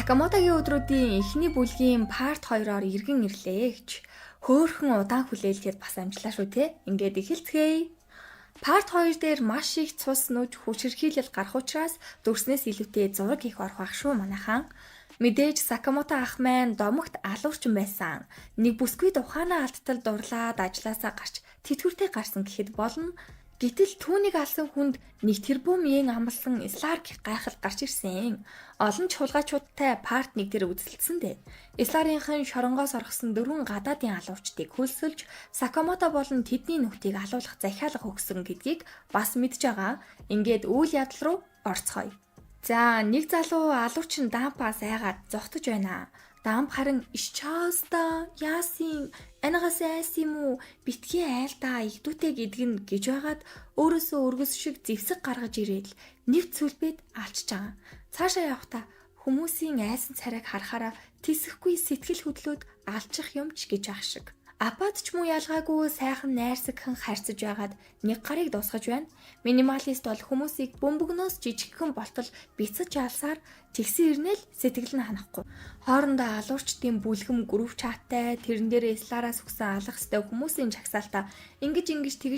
Сакамотогийн өдрүүдийн эхний бүлгийн парт 2-оор иргэн ирлээ гэж. Хөөхөн удаан хүлээлгээд бас амжлаа шүү те. Ингээд эхэлцгээе. Парт 2 дээр маш их цус нүж хүчирхийлэл гарах учраас дүрснээс илүүтэй зураг их орох ах шүү манайхан. Мэдээж Сакамото ах маань домогт алуурчин байсан. Нэг бүсгүйд ухаанаа алдтал дурлаад ажилласаа гарч тэтгэвртэй гарсан гэхэд болно. Гэтэл түүнийг алсан хүнд нэг тэрбум yen амлсан Сларк гайхал гарч ирсэн. Олон чуулгаачуудтай парт 1 дээр үзэлцсэн дээ. Сларийнхэн шоронгоос орхисон 4 гадаадын алуурчдыг хөлсөлж Сакамото болон тэдний нөхдийг алуулах захиалга өгсөн гэдгийг бас мэдж байгаа. Ингээд үйл явдал руу орцгоё. За нэг залуу алуурчин дампаас айгаад зогтож байна. Дамп харин иччаста яасын анагаас айсан юм уу битгий айлдаа игдүүтэй гэдгэн гэж байгаад өөрөөсөө өргөс шиг зэвсэг гаргаж ирээд нэвт сүлбэд алчж байгаа. Цаашаа явахдаа хүмүүсийн айсан царайг харахаараа тисэхгүй сэтгэл хөдлөөд алчих юмч гэж ах шиг. Апат ч муу ялгаагүй сайхан найрсагхан харьцаж байгаад нэг гарыг дуусгаж байна. Минималист бол хүмүүсийг бөмбөгнөөс жижигхэн болтол бицэж алсаар тэгсэн ирнэл сэтгэл нь ханахгүй. Хоорондоо алуурчдын бүлгэм групп чаттай тэрэн дээр Слараас өгсөн алах хэвээр хүмүүсийн жагсаалтаа ингэж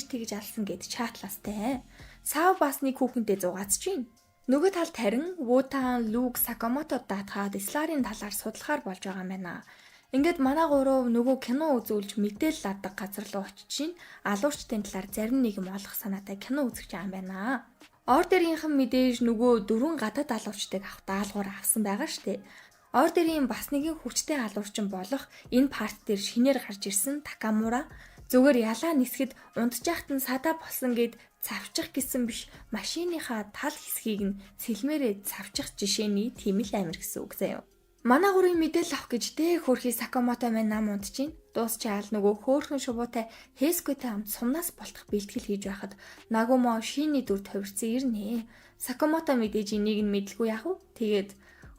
тэгж алсан гэд чатлаастай. Сав бас нэг хүүхэнтэй зугаацж байна. Нөгөө талд харин Вутан, Лук, Сакамото даатгаад Сларын талаар судлахаар болж байгаа юм байна. Ингээд манай гурав нөгөө кино үзүүлж мэдээлэл авдаг газар руу очиж чинь алуурчдын талаар зарим нэг юм олох санаатай кино үзэж байгаа юм байна. Ордерийнхэн мэдээж нөгөө 4 гадаад алуурчдыг авах даалгавар авсан байгаа штэ. Ордерийн бас нэгэн хүчтэй алуурчин болох энэ парт дээр шинээр гарч ирсэн Такамура зүгээр ялаа нисгэд унтжахт нь садаа болсон гэд цавчих гэсэн биш машиныхаа тал хэсгийг нь сэлмээрээ цавчих жишээний тийм л амир гэсэн үг заяа. Манай гурийн мэдээлэл авах гэж дээ хөрхий Сакамото маань нам унтж чинь дуусчаал нөгөө хөөхөн шувуутай Хэскүтэй хамт сумнаас болтох бэлтгэл хийж байхад Нагумо шиний дүр товирцсан ирнэ. Сакамото мэдээж энийг нь мэдлгүй яах вэ? Тэгээд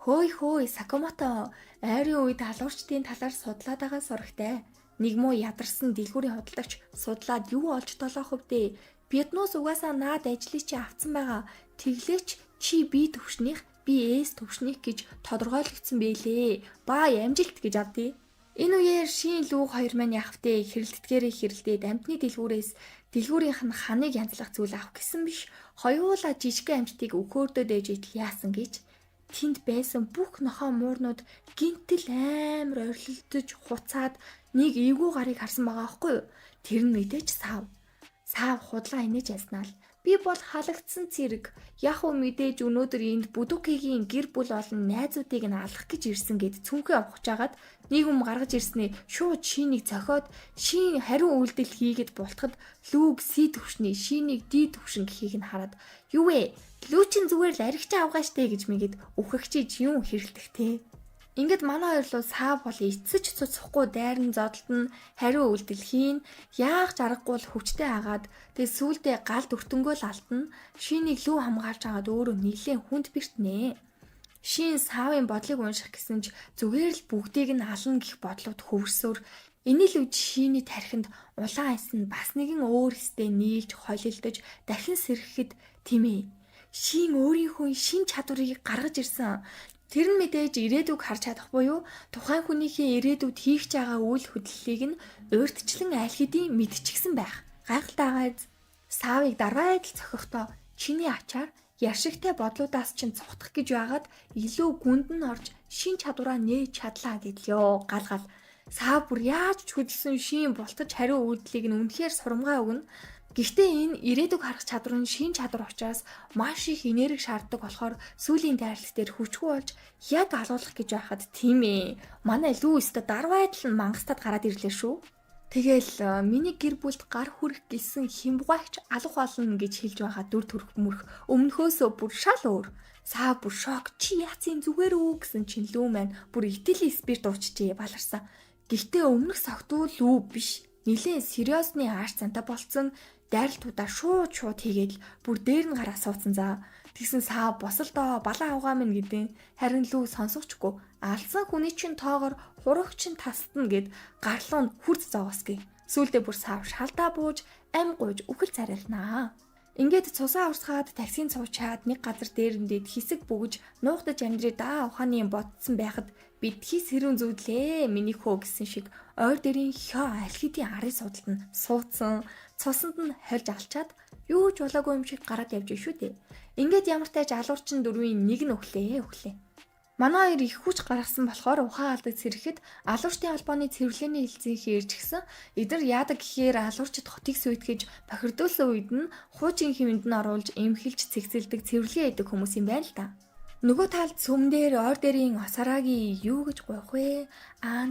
хөөй Сакамото ойрын үед алуурчдын талаар судлаад байгаа сурагтай. Нэг муу ядарсан дэлгүүрийн худалдагч судлаад юу олж толоох вэ? Биднээс угаасаа наад ажлыг чи авцсан байгаа. Тэглээч чи би төвшнийх би эс төвшнийг гэж тодорхойлогдсон байлээ. Баа амжилт гэж авдээ. Энэ үеэр шин лүүг 2 маань явахтээ хэрэлддгээрээ хэрэлдээд амтны дэлгүүрийнх нь ханыг янзлах зүйл авах гэсэн биш. Хоёулаа жижиг амттыг өгөөрдөд ээж идэл яасан гэж. Тэнд байсан бүх нохоо муурнууд гинтэл амар орилдож хуцаад нэг эвгүй гарыг харсан байгаа аахгүй юу? Тэр нь мэдээж сав худлаа инээж яснаа л. Би бол халагдсан цэрэг. Яг уу мэдээж өнөөдөр энд Будукигийн гэр бүл олон найзуудыг нь алах гэж ирсэн гэд цүнхээ авахж агаад нэг юм гаргаж ирснээ шууд шинийг цохиод шин хариу үйлдэл хийгээд бултахад лүүг си төвшний шинийг ди төвшин гэхийг нь хараад юу вэ? Лүүчин зүгээр л аригч авгаа штэ гэж мэгэд үхэгчиж юм хэрэлдэхтэй. Ингээд манай хоёр руу сав бол эцэж цуцахгүй дайрн зодолд нь хариу үйлдэл хийн яах жаргагүй л хүчтэй агаад тэгээ сүулдэ галд өртөнгөө л алтна шинийг лүү хамгаалж агаад өөрөө нилээн хүнд бэртнэ. Шин савын бодлыг унших гэсэн ч зүгээр л бүгдийг нь ална гэх бодлоод хөвөрсөөр энэ л үж шиний тархинд улаан айс нь бас нэгэн өөр хэстэй нийлж холилдож дахин сэрхэхэд тийм ээ. Шин өөрийнхөө шин чадварыг гаргаж ирсэн. Тэр нь мэдээж ирээдүг харж чадах буюу тухайн хүнийхээ ирээдүйд хийх байгаа үйл хөдлөлийг нь урьдчилан аль хэдийн мэдчихсэн байх. Гайхалтай гайз. Савыг дарааид л цохихдоо чиний ачаар яшигтай бодлуудаас чинь цухтах гэж байгаад илүү гүнд нь орж шин чадвараа нээж чадлаа гэдлээ. Галгал. Сав бүр яаж ч хөдөлсөн шин бултаж хариу үйлдэлийг нь үнэхээр сурамгай өгнө. Гэхдээ энэ ирээдүг харах чадвар нь шин чадвар учраас маш их энерги шаарддаг болохоор сүүлийн дайралт дээр хүчгүй болж яг алуулах гэж байхад тийм ээ. Манай лүү өстө дарвайдл нь Мангастад гараад ирлээ шүү. Тэгэл миний гэр бүлд гар хүрэх гэлсэн химбугайч алах болно гэж хэлж байгаа дүр төрх мөрх өмнөхөөсөө бүр шал өөр. Саа бүр шок чи яцын зүгээр үү гэсэн чин лүү маань бүр итгэлийн спирт уучжээ баларсан. Гэхдээ өмнөх согтуу лүү биш. Нилийн сериосны ааш цанта болцсон. Дайралтуудаа шууд хийгээл бүр дээр нь гараа суудсан за. Тэгсэн саа босолдоо балан авгаа минь гэдэг. Харин лүү сонсогчгүй. Алсан хүний чинь тоогоор хурагч нь тасдна гэд гарлуу нь хүрд зоогосгий. Сүүлдээ бүр сав шалдаа бууж ам гуйж үхэл царайлнаа. Ингээд цусаа урсгаад таксинд суучаад нэг газар дээрэндээ хэсэг бөгж нуугдаж амьдрий да ухааны ботсон байхад бид хис хэрүүн зүудлээ миний хөө гэсэн шиг ойр дэрийн хё аль хэдийн арын судалд нь суудсан цусанд нь хорж алчаад юу ч болоогүй юм шиг гараад явж шүү дээ. Ингээд ямар тааж алуурчин дөрвийн нэг нь өглөө. Манай хоёр их хүч гаргасан болохоор ухаан алдаг сэрэхэд алуурчдын албаны цэвэрлэлийн хэлцээ ирж гисэн. Эдгээр яадаг гэхээр алуурчид хотыг сүйтгэж бохирдуулсан үед нь хуучин хэмэнд нь оруулж эмхэлж цэгцэлдэг цэвэрлэгээ идэг хүмүүс юм байна л да. Нөгөө талд сүм дээр ойр дэрийн осараагийн юу гэж гуйх вэ?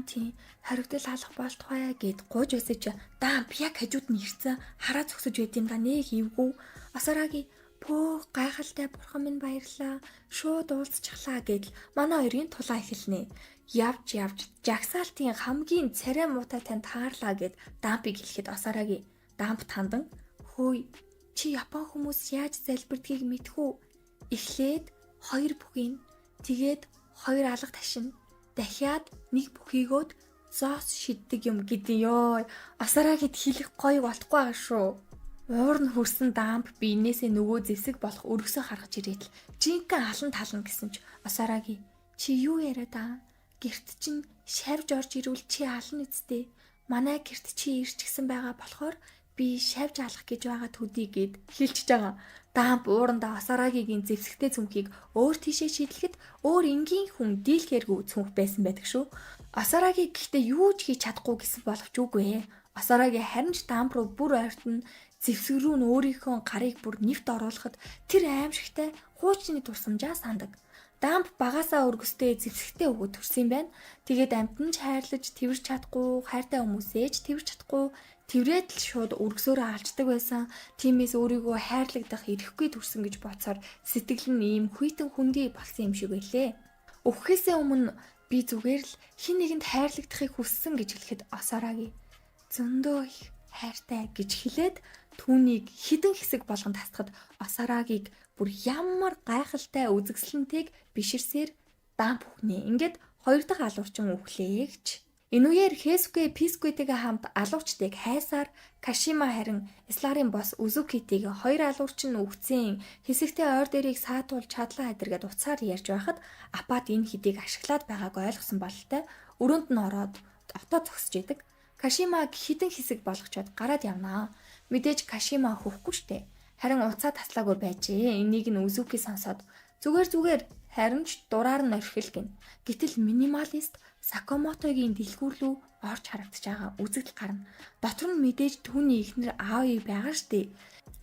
Тийм хоригдол халах болтугай гэд гуйж өсөж даам яг хажууд нь ирсэн хараа зогсож байт юм да нэг эвгүй осараагийн пөө гайхалтай бурхан минь баярлаа. Шууд уулзчихлаа гэдэл манай хоёрын тулаа эхэлнэ. Явж жагсаалтын хамгийн царай муутай танд таарлаа гэд дампыг хэлэхэд осараагийн дамп тандан хөөе чи япон хүмүүс яаж залбирдгийг мэдхүү. Эхлээд хоёр бүхийг тэгээд хоёр алга ташин дахиад нэг бүхийгөөд зоос шиддэг юм гэдэг ёо. Осараагид хэлэх гоё болохгүй байгаа шүү. Уур нь хөрсөн дамп биенээсээ нөгөө зэвсэг болох өргөсөө харгаж ирээд л жинхэнэ алан тална гэсэн ч осараагийн чи юу яриад аа? Гэрт чинь шавж орж ирвэл чи алан үсттэй. Манай гэрт чи ирчихсэн байгаа болохоор би шавж алах гэж байгаа төдий гэд хэлчихэж байгаа. Дамп уурандаа осараагийн зэвсэгтэй цүнхийг өөр тийшээ шидлэхэд өөр энгийн хүн дийлхээргүй цүнх байсан байдаг шүү. Осараагийн гэхдээ юу ч хийж чадахгүй гэсэн боловч үгүй ээ. Осараагийн харин ч дамп руу бүр ойртон зэвсэг рүү нь өөрийнхөө гарыг бүр нэвт оруулахад тэр аимшигтай хуучны дурсамжаа сандаг. Дамп багасаа өргөстэй зэвсэгтэй өгöd төрсөн юм байна. Тэгээд амтан ч хайрлаж тэрвэрч чадахгүй, хайртай хүмүүсээ ч тэрвэрч чадахгүй, тэрврээд л шууд өргөсөөрөө алждаг байсан. Тиймээс өөрийгөө хайрлагдах ирэхгүй төрсөн гэж бодсоор сэтгэл нь ийм хүйтэн хүндий болсон юм шиг байлээ. Өвхөөсөө өмнө би зүгээр л хин нэгэнд хайрлагдахыг хүссэн гэж хэлэхэд осараагийн зөндөө их хайртай гэж хэлээд түүнийг хідэн хэсэг болгон тасдахад осараагийг бүр ямар гайхалтай үзэгсэлэнтэйг биширсээр дамп үхнэ. Ингээд хоёр дахь алуурчин үхлээ гэж. Энэ үеэр Хэсүгэ Пискүтэйгээ хамт алуурчдыг хайсаар Кашима харин Исларын бос Үзүкитийг хоёр алуурчин үхсэн хэсэгтээ ойр дэрийг саатуулж чадлаа адэргээд уцаар ярьж байхад апат энэ хэдийг ашиглаад байгааг ойлгосон бололтой өрөөнд нь ороод отоо зогсож идэг. Кашимаг хідэн хэсэг болгочоод гараад явнаа. Мэдээж Кашима хөөхгүй штэ. Харин уцаа таслаагүй байжээ. Энийг нь Үзүки сонсоод зүгээр харин ч дураар нь орхил гин. Гэтэл минималист Сакамотогийн дэлгүүр рүү орж харагдаж байгаа үзэгдэл гарна. Дотор нь мэдээж түүний эхнэр Аои байгаа штэ.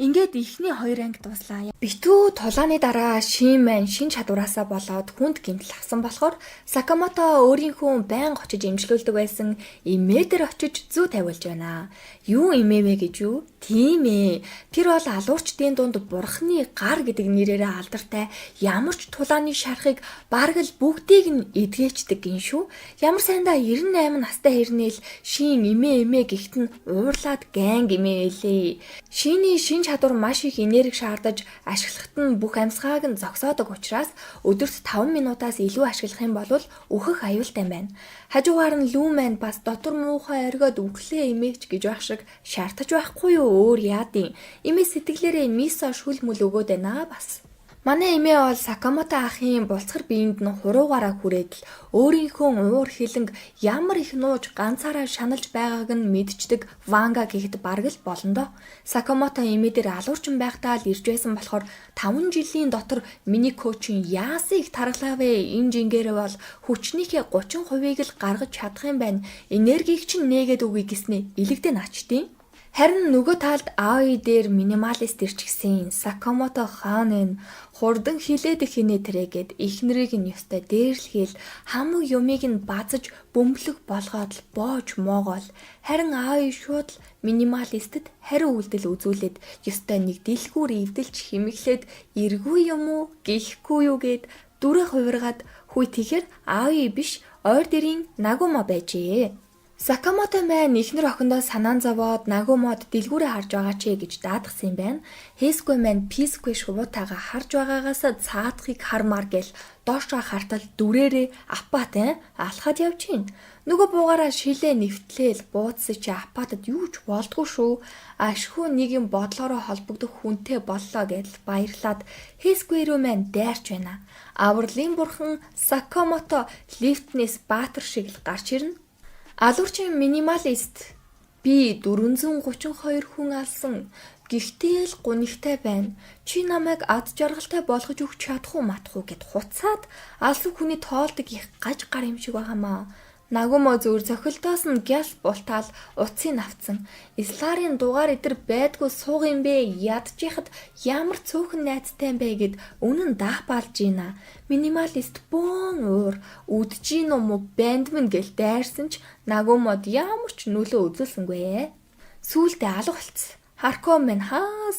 Ингээд ихний хоёр анги дуслаа. Битүү тулааны дараа шин чадвараасаа болоод хүнд гэмтэл авсан болохоор Сакамото өөрийнхөө байнга очиж эмчлүүлдэг байсан эмээдэр очиж зүү тавиулж байна. Юу эмээвэ гэж юу? Тийм ээ. Тэр бол алуурчдын дунд бурхны гар гэдэг нэрээр алдартай ямар ч тулааны шархыг бараг л бүгдийг нь эдгээчдэг гин шүү. Ямар сайндаа 98 настай хэрнээл шин эмээ гихт нь уурлаад гэнг эмээлээ. Шиний шин чадвар маш их энерги шаардаж ашиглахад нь бүх амьсгааг нь зогсоодог учраас өдөрт 5 минутаас илүү ашиглах юм бол өөхөх аюултай байна. Хажуугаар нь лүү маань бас дотор муухай оргиод өглөө эмээч гэж байх шиг шаардаж байхгүй юу өөр яадын. Эмээ сэтгэлээрээ мисо шүл мүл өгөөд байна бас. Манай эмээ бол Сакамото ахын булцгар биеинд нь хуруугаараа хүрээд л өөрийнхөө уур хилэнг ямар их нууж ганцаараа шаналж байгааг нь мэдчихдэг Ванга гэхэд бараг л болондоо. Сакамото эмээ дээр алуурчин байхдаа л ирж байсан болохоор 5 жилийн дотор миний коучин яасыг таргалаа вэ? Энэ жингээр бол хүчнийхээ 30%-ийг л гаргаж чадах юм байна. Энергийг чинь нээгээд өгье гэснээ илэгдэн ачдیں۔ Харин нөгөө талд Аои дээр минималист ирчихсэн Сакамото хааны хурдан хилээд хинэ тэрэгэд ихнэрийг нь ёстой дээрлэхэл хамаг юмыг нь базаж бөмбөлөг болгоод л боож моогоол. Харин Аои шууд л минималистэд хариу үйлдэл үзүүлээд ёстой нэг дэлгүүр эвдэлж химэглээд эргүй юм уу гихгүй юу гэд дүрэ хувиргаад хүй тэгэхээр Аои биш ойр дэрийн Нагума байжээ. Сакамото маань ихнэр охиндоо санаан зовоод Нагумод дэлгүүрээ харж байгаа ч гэж даатгсан юм байна. Хэсгүй маань Пискгүй шувуутайгаа харж байгаагаас цаадахыг хармаар гэл доошоо хартал дүрээрээ апатай алхаад явж гин. Нөгөө буугаараа шилээ нэвтлээл буудсан чи апатад юу ч болдгоо шүү. Ашгүй нэг юм бодлороо холбогдох хүнтэй боллоо гэдэл баярлаад Хэсгүй рүү маань дайрч байна. Авралын бурхан Сакамото лифтнээс баатар шиг л гарч ирнэ. Алуурчин минималист би 432 хүн алсан. Гэхдээ л гунигтай байна. Чи намайг ад жаргалтай болгож өгч чадах уу матах уу гэд хуцаад алсан хүний тоолдог их гаж гар юм шиг байгаамаа. Нагумо зөөр зохилтоос нь гяс бултаал уцыг авцсан. Исларын дугаар идэр байдгүй сууг юм бэ. Ядчихад ямар цөөхөн найзтай юм бэ гэд үнэн даапаалж ийна. Минималист бөөн уур үджийн юм уу бандман гэл дайрсан ч Нагумод ямар ч нөлөө үзүүлсэнгүй. Сүүлдээ алга болцсон. Харко мэн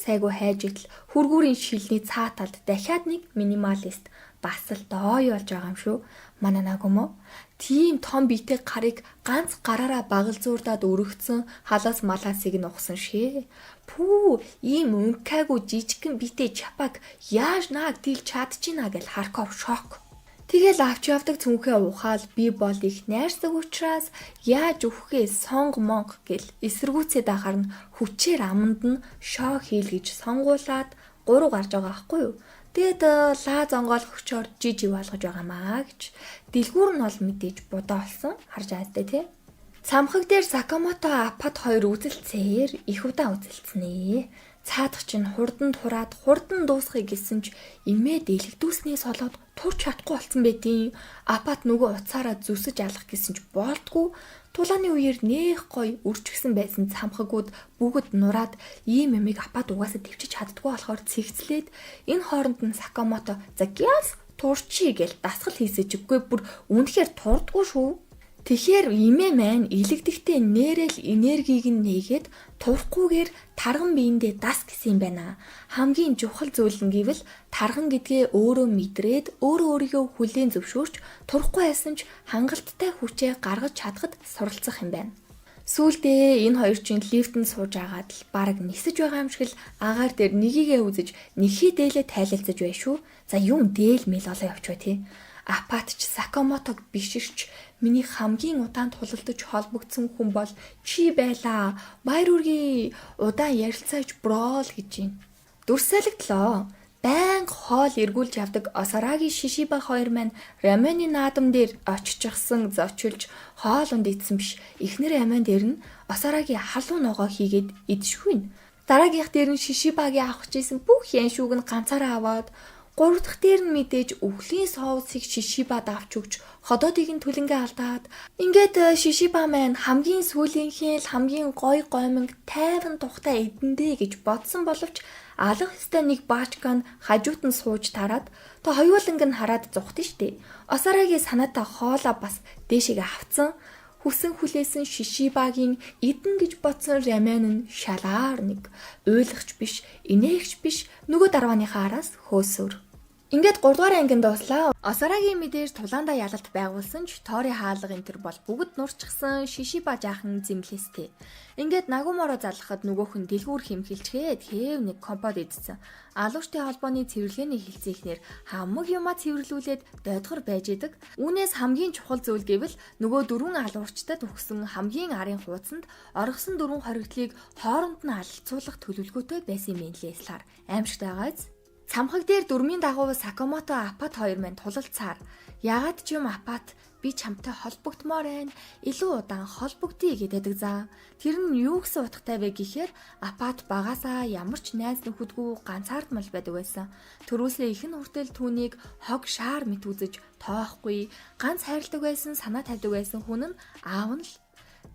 сайгүй хайж идэл хүргүүрийн шилний цааталд дахиад нэг минималист бас л доо болж байгаа юм шүү. Манай Нагумо тийм том биетэй гарыг ганц гараараа багал зуурдаад өргөцсөн халаас малаасыг нь ухсан шээ. Пүү ийм өнкаагүй жижигхэн биетэй чапаг яаж нааг дийл чадчихна гэл Харков шок. Тэгэл авч явдаг цүнхээ ухаал би бол их найрсаг учраас яаж өгөхээ сонг монг гэл эсэргүүцээд ахаар нь хүчээр аманд нь шоо хийлгэж сонгуулад 3 гарч байгаа байхгүй юу. Тэгэд лаа зонгоол хөчөөр жижиг болгож байгаамаа гэж. Дэлгүүр нь бол мэдээж будаа болсон харж байгаастай тий. Цамхаг дээр Сакамото апат 2 үзэлцээр их удаа үзэлцэнэ. Цаадах чинь хурдан тураад хурдан дуусхыг гэсэн ч имээ дэлгдүүлснээс болоод турч чадахгүй болсон байдیں۔ Апат нөгөө уцаараа зүсэж алах гэсэн ч болтгүй. Тулааны үеэр нэх гой үрчгсэн байсан цамхагууд бүгд нураад ийм ямиг апат угаасаа төвчж чаддгүй болохоор цэгцлээд энэ хооронд нь Сакамото за гяс турчи гэл дасгал хийсэж өггүй бүр үнэхээр турдгүй шүү. Тэгэхээр имээ маань илэгдэхдээ нэрэл энергийг нь нээгээд турахгүйгээр тарган биендээ дас гэсэн юм байна. Хамгийн чухал зүйл нь гэвэл тарган гэдгээ өөрөө мэдрээд өөрөө өөрийгөө хүлээн зөвшөөрч турахгүй байсан ч хангалттай хүчээ гаргаж чадхад суралцах юм байна. Сүүлдээ энэ хоёр чинь лифтэнд сууж агаад л бараг нисэж байгаа юм шиг л агаар дээр нэгийгээ үзэж нэхий дээлээ тайлалцаж бай шүү. За юм дээл мэл олоо явчихвэ тий. Апатч Сакамотог биширч миний хамгийн удаан тулалдаж холбогдсон хүн бол чи байлаа. Баяр үргээ удаан ярилцааж брол гэж байна. Дүрсэлэгдлээ. Баян хоол эргүүлж явдаг Осараги Шишиба хоёр маань рамены наадам дээр очижсэн зочилж хоолунд идсэн биш. Эхнэр рамен дээр нь Осараги халуун ногоо хийгээд идшгүй. Дараагийнх дээр нь Шишибагийн авах гэсэн бүх яншууг нь ганцаараа аваад 3 дахь дээр нь мэдээж өвхлийн соусыг Шишибад авч өгч ходоодыг нь түлэнгээ алдаад ингээд Шишиба маань хамгийн сүүлийнхээ л хамгийн гой гоймонг тайван тухтай эдэндээ гэж бодсон боловч алах хэстэй нэг баачкан хажуут нь сууж тараад то хоёуланг нь хараад зугтэн штэ. Осарагийн санаатай хоолоо бас дээшээ авцсан. Хүсэн хүлээсэн Шишибагийн эдэн гэж бодсон рамен нь шалаар нэг уйлахч биш, инээгч биш нөгөө дарвааныхаа араас хөөсөөр. Ингээд 3 дугаар ангинд дуслаа. Осарагийн мэдээж тулаандаа ялалт байгуулсан ч тоорын хаалга энэ төр бол бүгд нурчсан Шишиба жаахан зэмлэстэй. Ингээд Нагуморо залхахад нөгөөх нь дэлгүүр хэмхэлчгээд хэв нэг компот идсэн. Алууштай холбооны цэвэрлэгээний хилцээнээр хамаг юмаа цэвэрлүүлээд дойдгор байж идэг. Үүнээс хамгийн чухал зүйл гэвэл нөгөө 4 алуурчтад өгсөн хамгийн арын хуудсанд оргосон 4 хоригдлыг хооронд нь алалцуулах төлөвлөгөөтэй байсан юм лээ слаар аимшигтай байгааз. Цамхаг дээр дөрмийн дагуу Сакамото апат хоёр маань тулалцаар ягаад ч юм апат би чамтай холбогдмоор байна. Илүү удаан холбогдъё гэдэг за. Тэр нь юу гэсэн утгатай вэ гэхээр апат багасаа ямар ч найз нөхөдгүй ганцаардмал байдаг байсан. Төрөөсөө ихэн хүртэл түүнийг хог шаар мэт үзэж тоохгүй ганц хайрладаг байсан, санаа тавьдаг байсан хүн нь аав нь л.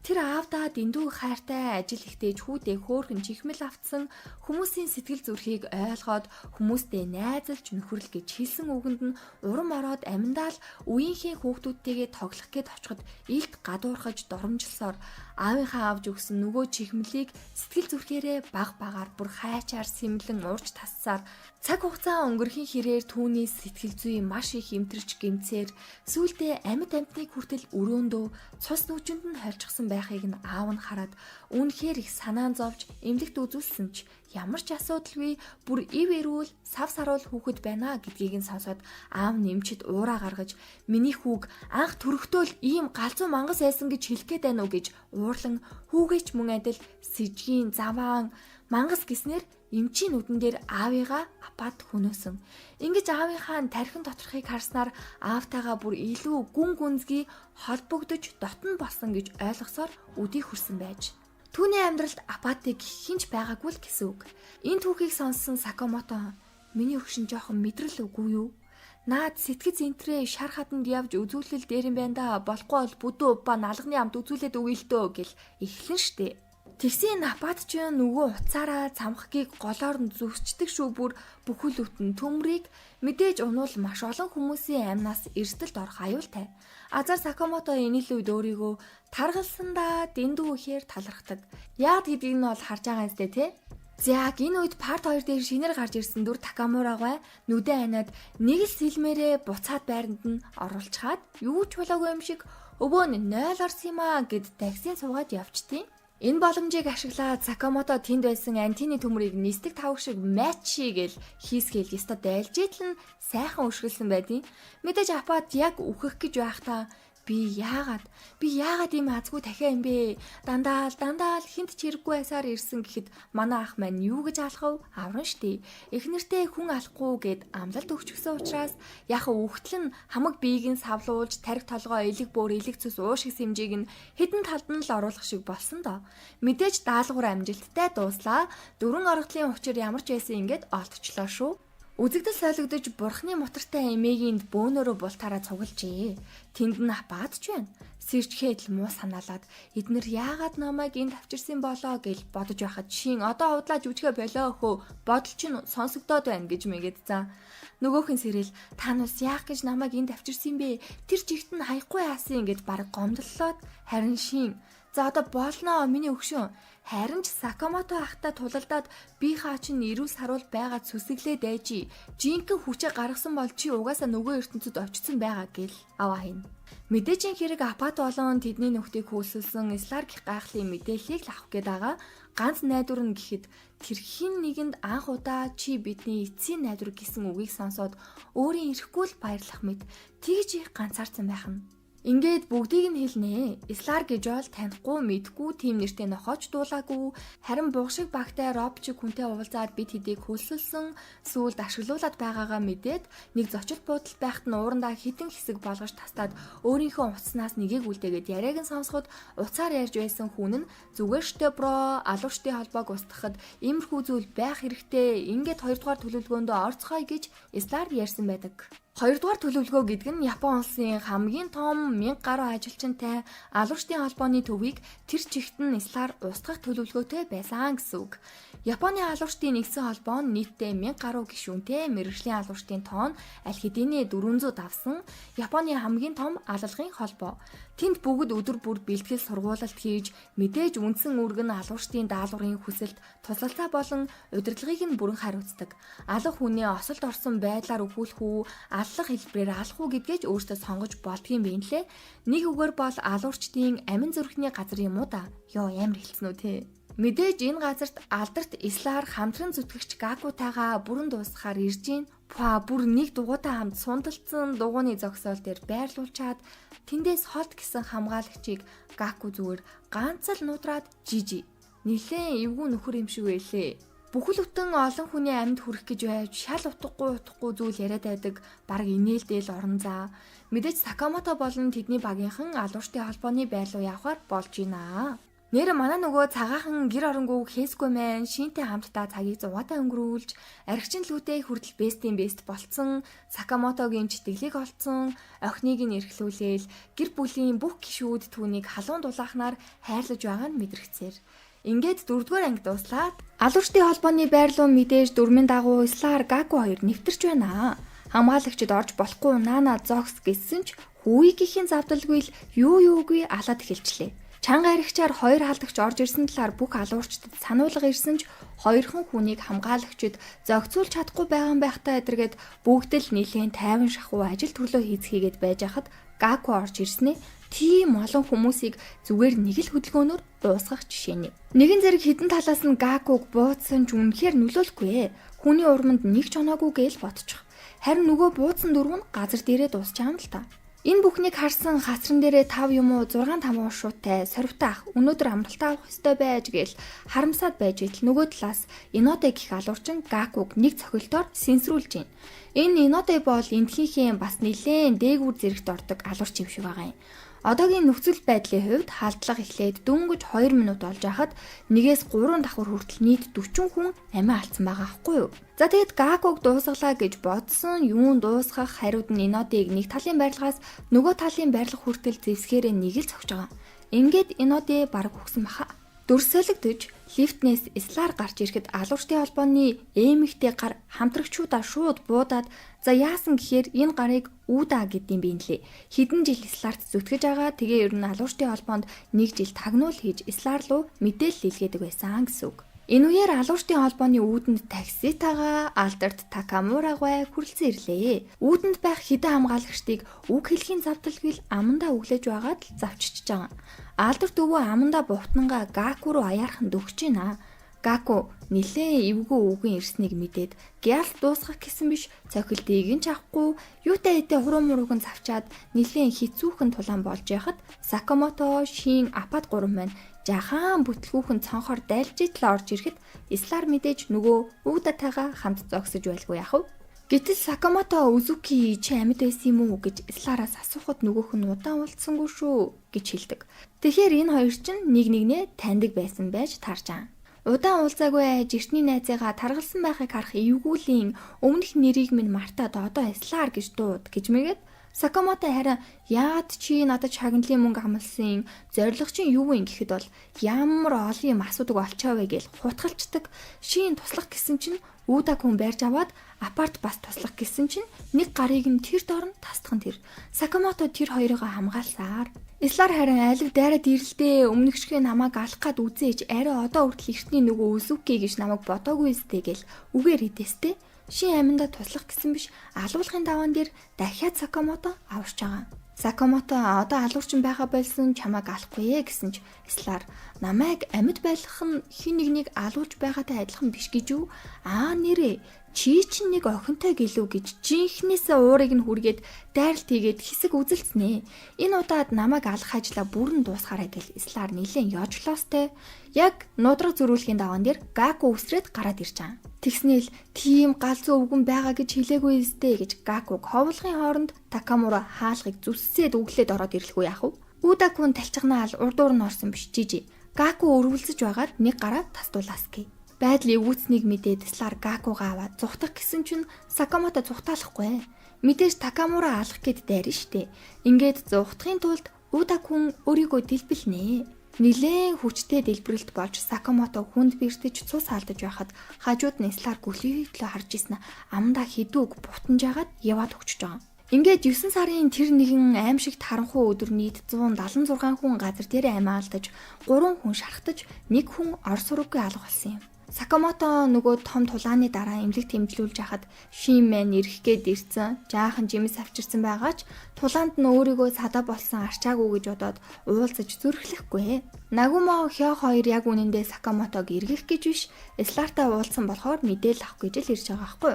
Тэр аавдаа дэндүү хайртай ажил ихтэй хүүдээ хөөхөн чихмэл автсан хүмүүсийн сэтгэл зүрхийг ойлгоод хүмүүстэй найзалж нөхөрлөх гэж хэлсэн үгэнд нь урам ороод аминдаал үеийнхээ хүүхдүүдтэйгээ тоглох гээд очиход илт гадуурхаж доромжилсоор аавынхаа авж өгсөн нөгөө чихмэлийг сэтгэл зүрхээрээ баг багаар бүр хайчаар сэмлэн уурж тассаар Цаг хугацаа өнгөрхийн хэрээр түүний сэтгэл зүй маш их эмтэрч гэмцээр сүүлдээ амьд амьтныг хүртэл өрөөндөө цус нүжинд нь хольчихсан байхыг нь аав нь хараад үнэхээр их санаан зовж эмнэлэгт үзүүлсэн ч ямар ч асуудалгүй бүр ив эрүүл сав саруул хүүхэд байна гэдгийг нь сонсоод аав нь эмчид уураа гаргаж миний хүүг анх төрөхдөө л ийм галзуу мангас байсан гэж хэлэх гээд байна уу гэж уурлан хүүгээч мөн адил сэжгийн заваан мангас гиснээр эмчийн нүдэн дээр аавыгаа апат хөнөөсөн. Ингэж аавынхаа тархин доторхыг харснаар аавтайгаа бүр илүү гүн гүнзгий холбогдож дотн болсон гэж ойлгосоор үдий хүрсэн байж. Түүний амьдралд апатыг хинч байгаагүй л гэсэн үг. Энэ түүхийг сонссон Сакамото миний өгшин жоохон мэдрэл үгүй юу? Наад сэтгэц энтрээ шар хатанд явж үзүүлэл дээр юм байна да. Болохгүй бол бүдүү ба налганы амт үзүүлээд өгье л дөө гэл эхлэн штэ. Тэгсэн апат ч нөгөө уцаараа цамхгийг голоор нь зүсчдэг шүү бүр бүхэл бүтэн төмрийг мэдээж унуул маш олон хүмүүсийн амнаас эрсдэлд орох аюултай. Азар Сакамото энэ л үед өөрийгөө таргалсандаа дэндүү ихээр талархдаг. Яг гэдгийг нь бол харж байгаа юм зү тэ. Яг энэ үед парт 2 дээр шинээр гарч ирсэн дүр Такамурагай нүдэ ханаад нэг л сэлмээрээ буцаад байранд нь оруулчаад юу ч болоогүй юм шиг өвөө нь 0 орсон юм аа гэд таксийн суугаад явчтیں۔ Энэ боломжийг ашиглаад Сакамото тэнд байсан антины төмрийг нисдэг тавг шиг матчи гэл хийсгээл ёстой дайлжээтэл нь сайхан өшгөлсөн байдیں۔ Мэдээж апат яг үхэх гэж байхдаа би яагаад ийм азгүй дахиа юм бэ? Дандаа л хинт ч хэрэггүй байсаар ирсэн гэхэд манай ах маань юу гэж алах вэ? Авран штий. Эхнэртээ хүн алахгүй гэд амлалт өгчихсөн учраас яхаа үхтэл нь хамаг биеийг нь савлуулж тарих толгой элэг бөөр элэг цус уушиг хэмжээг нь хэдэн талд нь л оруулах шиг болсон доо. Мэдээж даалгавар амжилттай дууслаа. Дөрвөн оргодлын учир ямар ч байсан ингээд олдчихлоо шүү. Үзэгдэл солигдож бурхны мотартай эмээгийн бөөнөрөө бултаараа цугалжээ. Тэнд нь апат ч байна. Сэрчгээд л муу санаалаад эднэр яагаад намайг энд авчирсан болоо гэж бодож байхад шин одоо удлаач үжигээ болоо хөө бодол чинь сонсогдоод байна гэж мэгэд за. Нөгөөхөн сэрэл та нас яах гэж намайг энд авчирсан бэ? Тэр чигт нь хаяхгүй яасан гэж баг гомдлолоод харин шин за одоо болноо миний өгшөн. Харин ч Сакамото ахтай тулалдаад би хаа чин эрүүл саруул байгаад сүсэглээд айжи. Жинхэнэ хүчээ гаргасан бол чи угаасаа нөгөө ертөнцид очсон байгаа гэл аваа хин. Мэдээжин хэрэг апат болон тэдний нөхдийг хөөсөлсөн Сларк гайхлын мэдээллийг л авах гээд байгаа. Ганц найдвар нь гэхэд тэр хин нэгэнд анх удаа чи бидний эцсийн найдвар гэсэн үгийг сонсоод өөрийн ирэхгүй л баярлах мэт тэгж их ганцаарсан байх нь. Ингээд бүгдийг нь хэлнэ. Слар гэж бол танихгүй мэдгүй тийм нэртэй нохооч дуулаагүй. Харин бугшиг багтай робчиг хүнтэй уулзаад бид хэдийг хөлсөлсөн сүүлд ашиглуулад байгаагаа мэдээд нэг зочил буудалд байхад нь уурандаа хідэн хэсэг болгож тастаад өөрийнхөө утаснаас нэгийг үлдээгээд яриаг нь сонсоход уцаар ярьж байсан хүн нь зүгээр штэ бро алуурчдын холбоог устгахад иймэрхүү зүйл байх хэрэгтэй. Ингээд 2 дугаар төлөвлөгөөндөө орцгоё гэж Слар ярьсан байдаг. 2 дугаар төлөвлөгөө гэдэг нь Япон улсын хамгийн том 1000 гаруй ажилчинтай алуурчдын холбооны төвийг тэр чигт нь Слар устгах төлөвлөгөөтэй байсан гэсэн үг. Японы алуурчдын нэгдсэн холбоо нь нийтдээ 1000 гаруй гишүүнтэй мэргэжлийн алуурчдын тоон аль хэдийнэ 400 давсан Японы хамгийн том алалгын холбоо. Тэнд бүгд өдөр бүр бэлтгэл сургуулалт хийж мэдээж үндсэн үүрэг нь алуурчдын даалгаврын хүсэлт тусалцаа болон удирдлагыг нь бүрэн хариуцдаг. Алга хүнээ осолд орсон байдлаар өхүүлэх үү, аллах хэлбэрээр алах уу гэдгээ ч өөртөө сонгож болдгийм бэ нэлээ. Нэг үгээр бол алуурчдын амин зүрхний газар юм уу да. Йоо амар хэлсэн үү те. Мэдээж энэ газарт алдарт Слар хамтран зүтгэгч Гакутайгаа бүрэн дуусгахаар ирж гин. Бүр нэг дугуйтай хамт сундалцсан дугууны зогсоол дээр байрлуулчаад тэндээс холт гисэн хамгаалагчийг Гаку зүгээр ганц л нудраад жижи. Нилээн эвгүй нөхөр юм шиг байлээ. Бүхэл бүтэн олон хүний амьд хүрэх гэж байж шал утгагүй зүйл яриад байдаг баг инээлдэл орон заа. Мэдээж Сакамото болон тэдний багийнхан алуурчдын холбооны байрлал явахаар болж байна. Нэр манай нөгөө цагаахан гэр оронгоо хээсгүй мэн шинтэй хамтдаа цагийг зугаатай өнгөрүүлж архичин лүүтэй хүртэл бест болцсон Сакамотогийн читгэлийг олцсон охиныг нь эрхлүүлээл гэр бүлийн бүх гишүүд түүнийг халуун дулаахнаар хайрлаж байгаа нь мэдрэгцээр. Ингээд 4-р анги дуслаад алуурчдын холбооны байрлал мэдээж дөрмийн дагуу Слар Гаку хоёр нэвтэрч байна. Хамгаалагчид орж болохгүй наана зогс гэсэн ч хүйгийнхэн завдалгүй л юу юугүй алаад эхэлчлээ. Чанга аригчаар хоёр халдагч орж ирсэн талаар бүх алуурчдад сануулга ирсэн ч хоёрхан хүнийг хамгаалагчид зохицуулж чадахгүй байгаа байхтаа эдэргээд бүгд л нэлээд тайван шахуу ажил төрлөө хийцгээгээд байж хахад Гаку орж ирснээ тийм олон хүмүүсийг зүгээр нэг л хөдөлгөөнөөр дуусгах жишээ. Нэгэн зэрэг хідэн талаас нь Гакуг буудсан ч үнэхээр нөлөөлөхгүй. Хүний урманд нэг ч оноогүй гээл бодчих. Харин нөгөө буудсан дөрөв нь газар дээрээ дуусчаам л та. Энэ бүхнийг харсан хасран дээрээ 5 юм уу 6 5 шуутай сорвтой ах өнөөдөр амралтаа авах ёстой байж гээл харамсаад байж идэл нөгөө талаас Иноде гэх алуурчин Гакуг нэг цохилтоор сэнсрүүлж байна. Энэ Иноде бол эндхийнхээ бас нэлээд дээгүүр зэрэгт ордог алуурч юм шиг байгаа юм. Одоогийн нөхцөл байдлын хувьд халдлага эхлээд дөнгөж 2 минут болж байхад 1-3 давхар хүртэл нийт 40 хүн амиа алдсан байгаа аахгүй юу? За тэгэд Гакуг дуусгалаа гэж бодсон юун дуусгах хариуд нь Инодыг нэг талын барилгаас нөгөө талын барилга хүртэл зэвсгээрээ нэг л цогж байгаа. Ингээд Иноде бараг өгсөн баха. Дөрсөлөгдөж лифтнээс Ислар гарч ирэхэд алуурчдын холбооны эмэгтэй гар хамтрагчудаа шууд буудаад за яасан гэхээр энэ гарыг Уда гэдэм би нэлээ. Хэдэн жил Исларт зүтгэж байгаа. Тэгээ ер нь алуурчдын холбоонд нэг жил тагнуул хийж Ислар руу мэдээлэл илгээдэг байсан гэсэн үг. Энэ үеэр алуурчдын холбооны үүдэнд Такситагаа Альдерт Такамурагаа хүрэлцэн ирлээ. Үүдэнд байх хэдэн хамгаалагчдыг үг хэлхийн завдалгүй амандаа өглөөж байгаад л завччихж байгаа. Альдерт өвөө амандаа бухтангаа Гаку руу аяархан дөгч гинэ. Гаку нилээ эвгүй үгэн ирснийг мэдээд гялт дуусгах гэсэн биш цохилтыг нь ч авахгүй юутай хэдэ хуруу мурууг нь завчаад нилээ хизүүхэн тулаан болж яхад Сакамото шин апат 3 маань жахан бүтлгүүхэн цонхоор дайлж итл орж ирэхэд Ислар мэдээж нөгөө Удатайгаа хамт зогсож байлгүй яах вэ? Гэтэл Сакамото Узуки чи амьд байсан юм уу гэж Ислараас асуухад нөгөөх нь удаан уулзсангүй шүү гэж хэлдэг. Тэгэхээр энэ хоёр чинь нэг нэгнээ таньдаг байсан байж тарж байгаа. Удаан уулзаагүй жиртний найзыгаа таргалсан байхыг харах эвгүүлийн өмнөх нэрийг минь мартаад одоо Ислар гэж дууд гэж мэгээд Сакамото харин яад чи надад шагналын мөнгө амлсан зориг чинь юу вэ гэхэд бол ямар олон юм асуудаг болчоо вэ гэж хутгалцдаг. Шин туслах гэсэн чинь Уда хүн байрж аваад апарт бас туслах гэсэн чинь нэг гарыг нь тэр дорн тасдах нь тэр. Сакамото тэр хоёроо хамгаалсаар Ислар харин алив дайраад ирэлдээ өмнөгшгөө намайг алах гад үзээч арай одоо хүртэл эртний нөгөө Узуки гэж намайг бодоогүй сте гэл үгээр идэстэй. Шин аминдаа туслах гэсэн биш алуулгын даваан дээр дахиад Сакамото аварч байгаа. Сакамото одоо алуурчин байгаа болсон чамайг алахгүй гэсэн ч Ислар намайг амьд байлгах нь хин нэгнийг алуулж байгаатай адилхан биш гэж юу? Нэрээ чи чинь нэг охинтой гэлүү гэж жинхнээсээ уурыг нь хүргээд дайралт хийгээд хэсэг үзэлцнэ. Энэ удаад намайг алах ажлаа бүрэн дуусгаарай гэл Ислар нилээн ёжлоостэй. Яг нудраг зөрүүлгийн даваан дээр Гаку өсрээд гараад ирж байгаа. Тэгснээл тийм галзуу өвгөн байгаа гэж хэлээгүй өстэй гэж Гакуг ховлогын хооронд Такамура хаалгыг зүссээд өглөөд ороод ирлэхгүй яах вэ? Удакун талчганаал урдуур нь орсон биш жижи. Гаку өрөвлөж байгаад нэг гараа тастуулааский. Байдлын эвгүүцнийг мэдээд Ислар Гакугаа аваад зүхтах гэсэн чинь Сакамото зүхтаалахгүй. Мэдээж Такамура алах гээд дайрна штэ. Ингээд зүхтахын тулд Удакун өөрийгөө дэлбэлнэ. Нилээн хүчтэй дэлбэрэлт болж Сакамото хүнд бэртэж цус алдаж байхад хажууд нь Ислар гүлийтлээ харж ирсэн амдаа хідүүг бутанж агаад яваад өгчөж байгаа. Ингээд 9 сарын тэр нэгэн аимшигт харанхуй өдөр нийт 176 хүн газар дээр амиа алдаж 3 хүн шархтаж 1 хүн орс ураггүй алга болсон юм. Сакамото нөгөө том тулааны дараа эмнэлэг тэмдэглүүлж хахад шин мэн ирэх гээд ирсэн. Жаахан жимс авчирсан байгаа ч тулаанд нь өөрийгөө садаа болсон арчаагүй гэж бодоод уулзаж зүрхлэхгүй. Нагумо Хё хоёр яг үнэндээ Сакамотог эргэх гэж биш, Ислартай уулзсан болохоор мэдээлэл авах гэж л ирж байгаа байхгүй.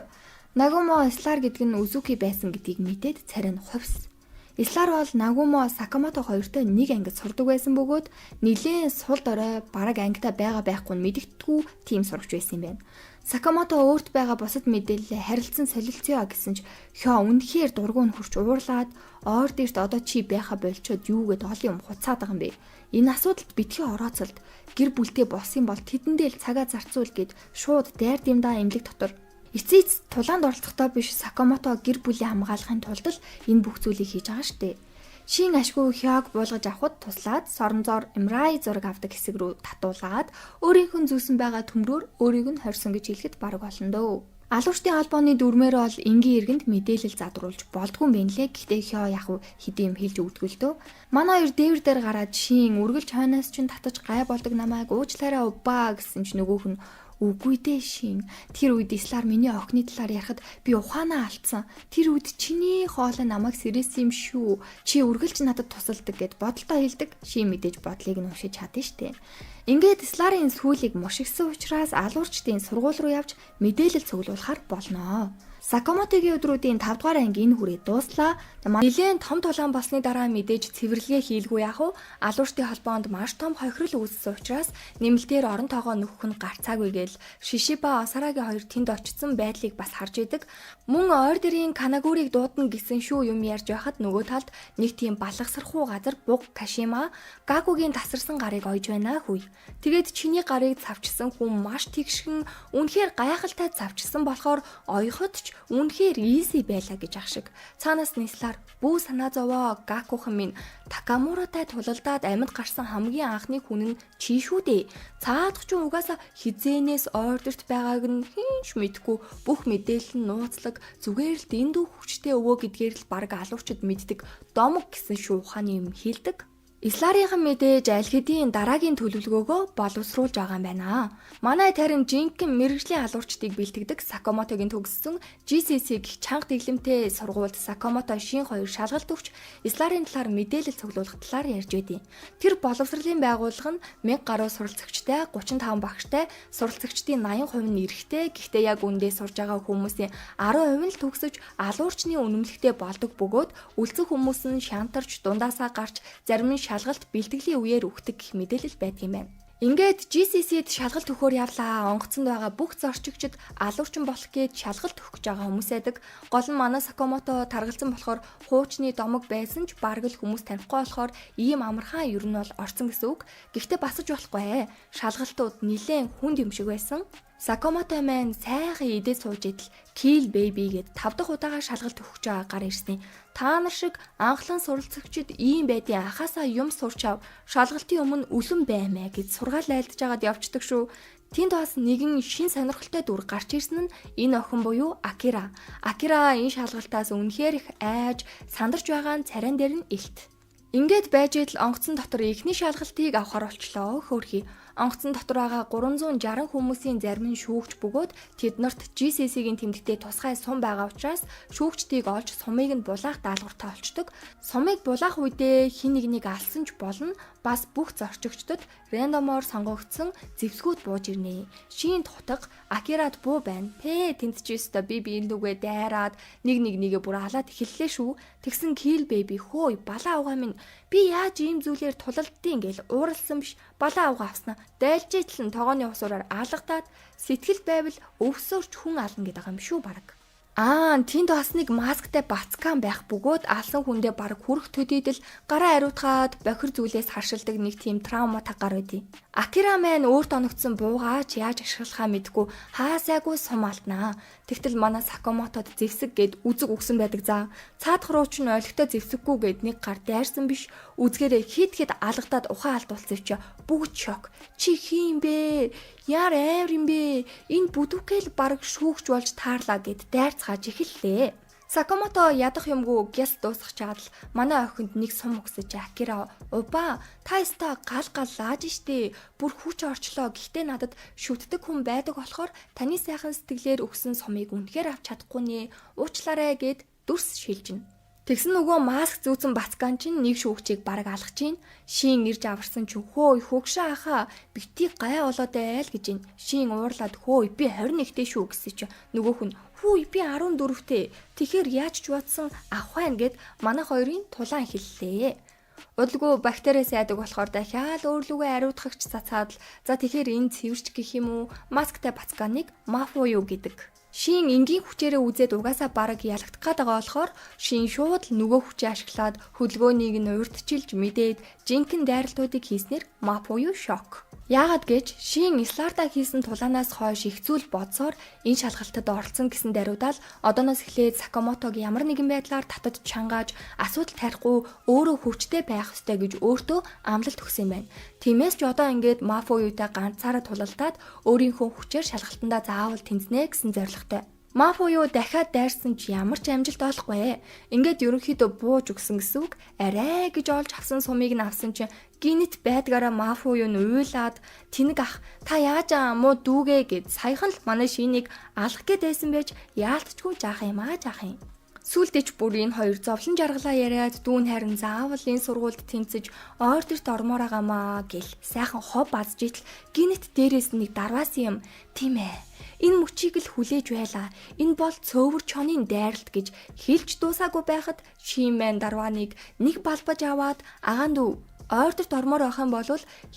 Нагумо Ислар гэдэг нь Узуки байсан гэдгийг мэдээд царай нь хувьс. Ислар бол Нагумо Сакамото хоёртой нэг ангид сурдаг байсан бөгөөд нилээн сул дорой бараг ангидаа байгаа байхгүй нь мэдэгдэхгүй тийм сурагч байсан юм байна. Сакамото өөрт байгаа бусад мэдээлэлээ харилцан солилцъё гэсэн ч Хё үнэхээр дургуун хурч уурлаад ойр дээрт одоо чи байха болчоод юу гэд олон юм хуцаад байгаа юм бэ? Энэ асуудалд битгий орооцолд гэр бүлтэй болсон бол тэдэндээ л цагаа зарцуул гэд шууд дайр димдаа эмнэлэг дотор эцээц тулаанд оролцохдоо биш Сакамото гэр бүлийн хамгаалахын тулд л энэ бүх зүйлийг хийж байгаа штэ. Шин ашгүй Хёг буулгаж авахд туслаад соронзоор Эмрай зураг авдаг хэсэг рүү татуулаад өөрийнх нь зүүсэн байгаа төмрөөр өөрийг нь хорсон гэж хэлэхэд бараг болно дөө. Алуурчдын холбооны дүрмээр бол энгийн иргэнд мэдээлэл задруулж болдгүй юм байна лээ. Гэхдээ хё яг хэдийн юм хэлж өгдөг л дөө. Манай хоёр дээвэр дээр гараад шин үргэлж хойноос чинь татаж гай болдог намайг уучлаарай убаа гэсэн чинь нөгөөх нь үгүй дээ шин. Тэр үед Ислар миний охины талаар ярихад би ухаанаа алдсан. Тэр үед чиний хоолой намайг сэрээсэн юм шүү. Чи үргэлж надад тусалдаг гэд бодолтой хэлдэг. Шин мэдээж бодлыг нь уншиж чадна штэ. Ингээд Исларын сүүлийг мушигсан учраас алуурчдын сургууль руу явж мэдээлэл цуглуулахар болноо. Сакамотогийн өдрүүдийн 5 дугаар анги энэ хүрээ дууслаа. Нилээн том тулаан болсны дараа мэдээж цэвэрлэгээ хийлгүй яах вэ? Алуурчдын холбоонд маш том хохирол үүссэн учраас нэмэлтээр орон тоогоо нөхөх нь гарцаагүй гээл Шишиба Осарагийн хоёр тэнд очсон байдлыг бас харж идэг. Мөн ордерийн Канагүрийг дуудана гэсэн шүү юм ярьж байхад нөгөө талд нэг тийм балгасархуу газар буг Кашима Гакугийн тасарсан гарыг ойж байна хүй. Тэгээд чиний гарыг цавчсан хүн маш тэгшхэн үнэхээр гайхалтай цавчсан болохоор ойхот ч үнэхээр easy байлаа гэж ах шиг. Цаанаас нислаар бүү санаа зовоо Гакухан минь Такамуратай тулалдаад амьд гарсан хамгийн анхны хүн нь чи шүү дээ. Цаадах ч угаасаа хизээнээс ордерт байгааг нь хинч мэдгүй бүх мэдээлэл нь нууцлаг зүгээр л дэндүү хүчтэй өвөө гэдгээр л баг алуурчид мэддэг домог гэсэн шүү ухааны юм хэлдэг. Исларийнхан мэдээж аль хэдийн дараагийн төлөвлөгөөгөө боловсруулж байгаа юм байна. Манай тарин жинхэнэ мэрэгжлийн алуурчдыг бэлтгэдэг Сакамотогийн төгссөн GCC гэх чанга дэглэмтэй сургуульд Сакамото шин хоёр шалгалт өгч Исларын талаар мэдээлэл цуглуулах талаар ярьж байдیں۔ Тэр боловсролын байгууллага нь 1000 гаруй суралцагчтай, 35 багштай, суралцагчдын 80% нь эрэгтэй, гэхдээ яг үндэ сурж байгаа хүмүүсийн 10% нь л төгсөж алуурчны үнэмлэхтэй болдог бөгөөд үлцэн хүмүүс нь шантарч дундаасаа гарч зарим нь шалгалт бэлтгэлийн үеэр өгдөг гэх мэдээлэл байдаг юм байна. Ингээд GCC-д шалгалт өгөхөөр явлаа. Онгоцонд байгаа бүх зорчигчид алуурчин болох гээд шалгалт өгөх гэж байгаа хүмүүс байдаг. Гол нь манай Сакамото таргалцсан болохоор хуучны домог байсан ч бараг л хүмүүс танихгүй болохоор ийм амархан ер нь бол орсон гэсэн үг. Гэхдээ басаж болохгүй ээ. Шалгалтууд нилээн хүнд юм шиг байсан. Сакамото маань сайхан идэж сууж идэл Kill Baby гэд 5 дахь удаагаар шалгалт өгч байгаа гар ирсний. Та нар шиг анхлан суралцагчид ийм байдیں۔ Анхаасаа юм сурч ав. Шалгалтын өмнө үлэн баймаа гэж сургаал айлдаж агаад явцдаг шүү. Тэнд бас нэгэн шин сонирхолтой дүр гарч ирсэн нь энэ охин буюу Акира. Акира энэ шалгалтаас үнэхээр их айж сандарч байгаа нь царайн дээр нь илт. Ингээд байж идэл онгоцон дотор ихний шалгалтыг авахар болчлоо хөөрхий. Онгоцон дотор байгаа 360 хүмүүсийн зарим нь шүүгч бөгөөд тэднэрт GCC-гийн тэмдэгтээ тусгай сум байгаа учраас шүүгчдийг олж сумыг нь булаах даалгавартай олчдөг. Сумыг булаах үедээ хин нэгнийг алсан ч болно. Бас бүх зорчигчдод рандомоор сонгогдсон зэвсгүүд бууж ирнэ. Шинэ тутаг Акирад буу байна. Тэнд ч өстө би энэ дүгээ дайраад нэгээ бүр алаад эхэллээ шүү. Тэгсэн Kill Baby хөөе балаа авгаа минь би яаж ийм зүйлээр тулалддیں гэл ууралсан биш. Балаа авгаа авснаа дайлж итэл нь тогооны усураар алгадаад сэтгэл байвал өвсөөрч хүн ална гэдэг юм шүү бараг. Тэнд бас нэг масктай бацкан байх бөгөөд алсан хүндээ баг хүрх төдийдэл гараа ариутгаад бохир зүйлээс харшилдаг нэг тийм травматаг гар байдیں۔ Акира маань өөрт оногдсон буугаач яаж ашиглахаа мэдгүй хаасайгүй сум алднаа. Тэгтэл манай Сакамотод зэвсэг гэд үзэг өгсөн байдаг заа. Цаадах руу ч ойлгохтой зэвсэггүй гэд нэг гар дайрсан биш. Үзгээрээ хит алгадаад ухаан алдуулсан чи бүгд шок. Чи хин бэ? Яар амар юм бэ? Энэ бүдүүкэл баг шүүгч болж таарлаа гэд дайрцгааж эхэллээ. Сакамото ядах юмгүй гяс дуусах чаад л манай охинд нэг сум өгсөж Акира "Уба, та яста гал лааж штэ. Бүр хүч орчлоо. Гэхдээ надад шүтдэг хүн байдаг болохоор таны сайхан сэтгэлээр өгсөн сумыг үнэхээр авч чадахгүй нэ. Уучлаарай" гэд дүрс шилжинэ. Тэгсэн нөгөө маск зүүцэн бацкан чинь нэг шүүгчийг бараг алгаж чинь шин ирж аварсан ч хөөе хөгшөө ахаа бити гай болоодэй л гэж ин шин уурлаад хөөе би 21-тэй шүү гэсэн чи нөгөөх нь хөөе би 14-тэй тэгэхээр яаж ч бодсон авах байна гэд манай хоёрын тулаан эхэллээ. Удалгүй бактериас айдаг болохоор дахиад өөрлөгөө ариутгагч цацаад л за тэгэхээр энэ цэвэрч гэх юм уу масктай бацканыг мафуу юу гэдэг. Шин энгийн хүчээрээ үзээд угаасаа бараг ялагдах гээд байгаа болохоор шин шууд л нөгөө хүчээ ашиглаад хөдөлгөөнийг нь урьдчилж мэдээд жинхэнэ дайралтуудыг хийснээр мап буюу шок. Яагаад гэж шин Исларда хийсэн тулаанаас хойш их зүйл бодсоор энэ шалгалтад оролцсон гэсэн даруйдаал одооноос эхлээд Сакамотог ямар нэгэн байдлаар татаж чангааж асуудал тарихгүй өөрөө хүчтэй байх ёстой гэж өөртөө амлалт өгсөн юм байна. Тиймээс ч одоо ингээд маф уюутай ганцаараа тулалдаад өөрийнхөө хүчээр шалгалтандаа заавал тэнцэнэ гэсэн зорилготой. Маф уу дахиад дайрсан ч ямар ч амжилт олохгүй. Ингээд ерөнхийдөө бууж өгсөн гэсэн үг. Арай гэж олж авсан сумыг нь авсан чинь гинэт байдгаараа маф уу нь уйлаад тэнэг ах та яаж муу дүүгээ гэд саяхан л манай шинийг алах гээд байсан байж яалтчгүй жаах юм. Сүүлдээ ч бүр энэ хоёр зовлон жаргалаа яриад дүүн харин заавал энэ сургуульд тэнцэж ордерт ормоор байгаамаа гэл сайхан хов базж итэл гинэт дээрээс нэг дарваасан юм тийм ээ. Энэ мөчийг л хүлээж байлаа. Энэ бол цөөвөр чонын дайралт гэж хэлж дуусаагүй байхад шимэн дарваныг нэг балбаж аваад агаан дүү ордерт ормоор байх юм бол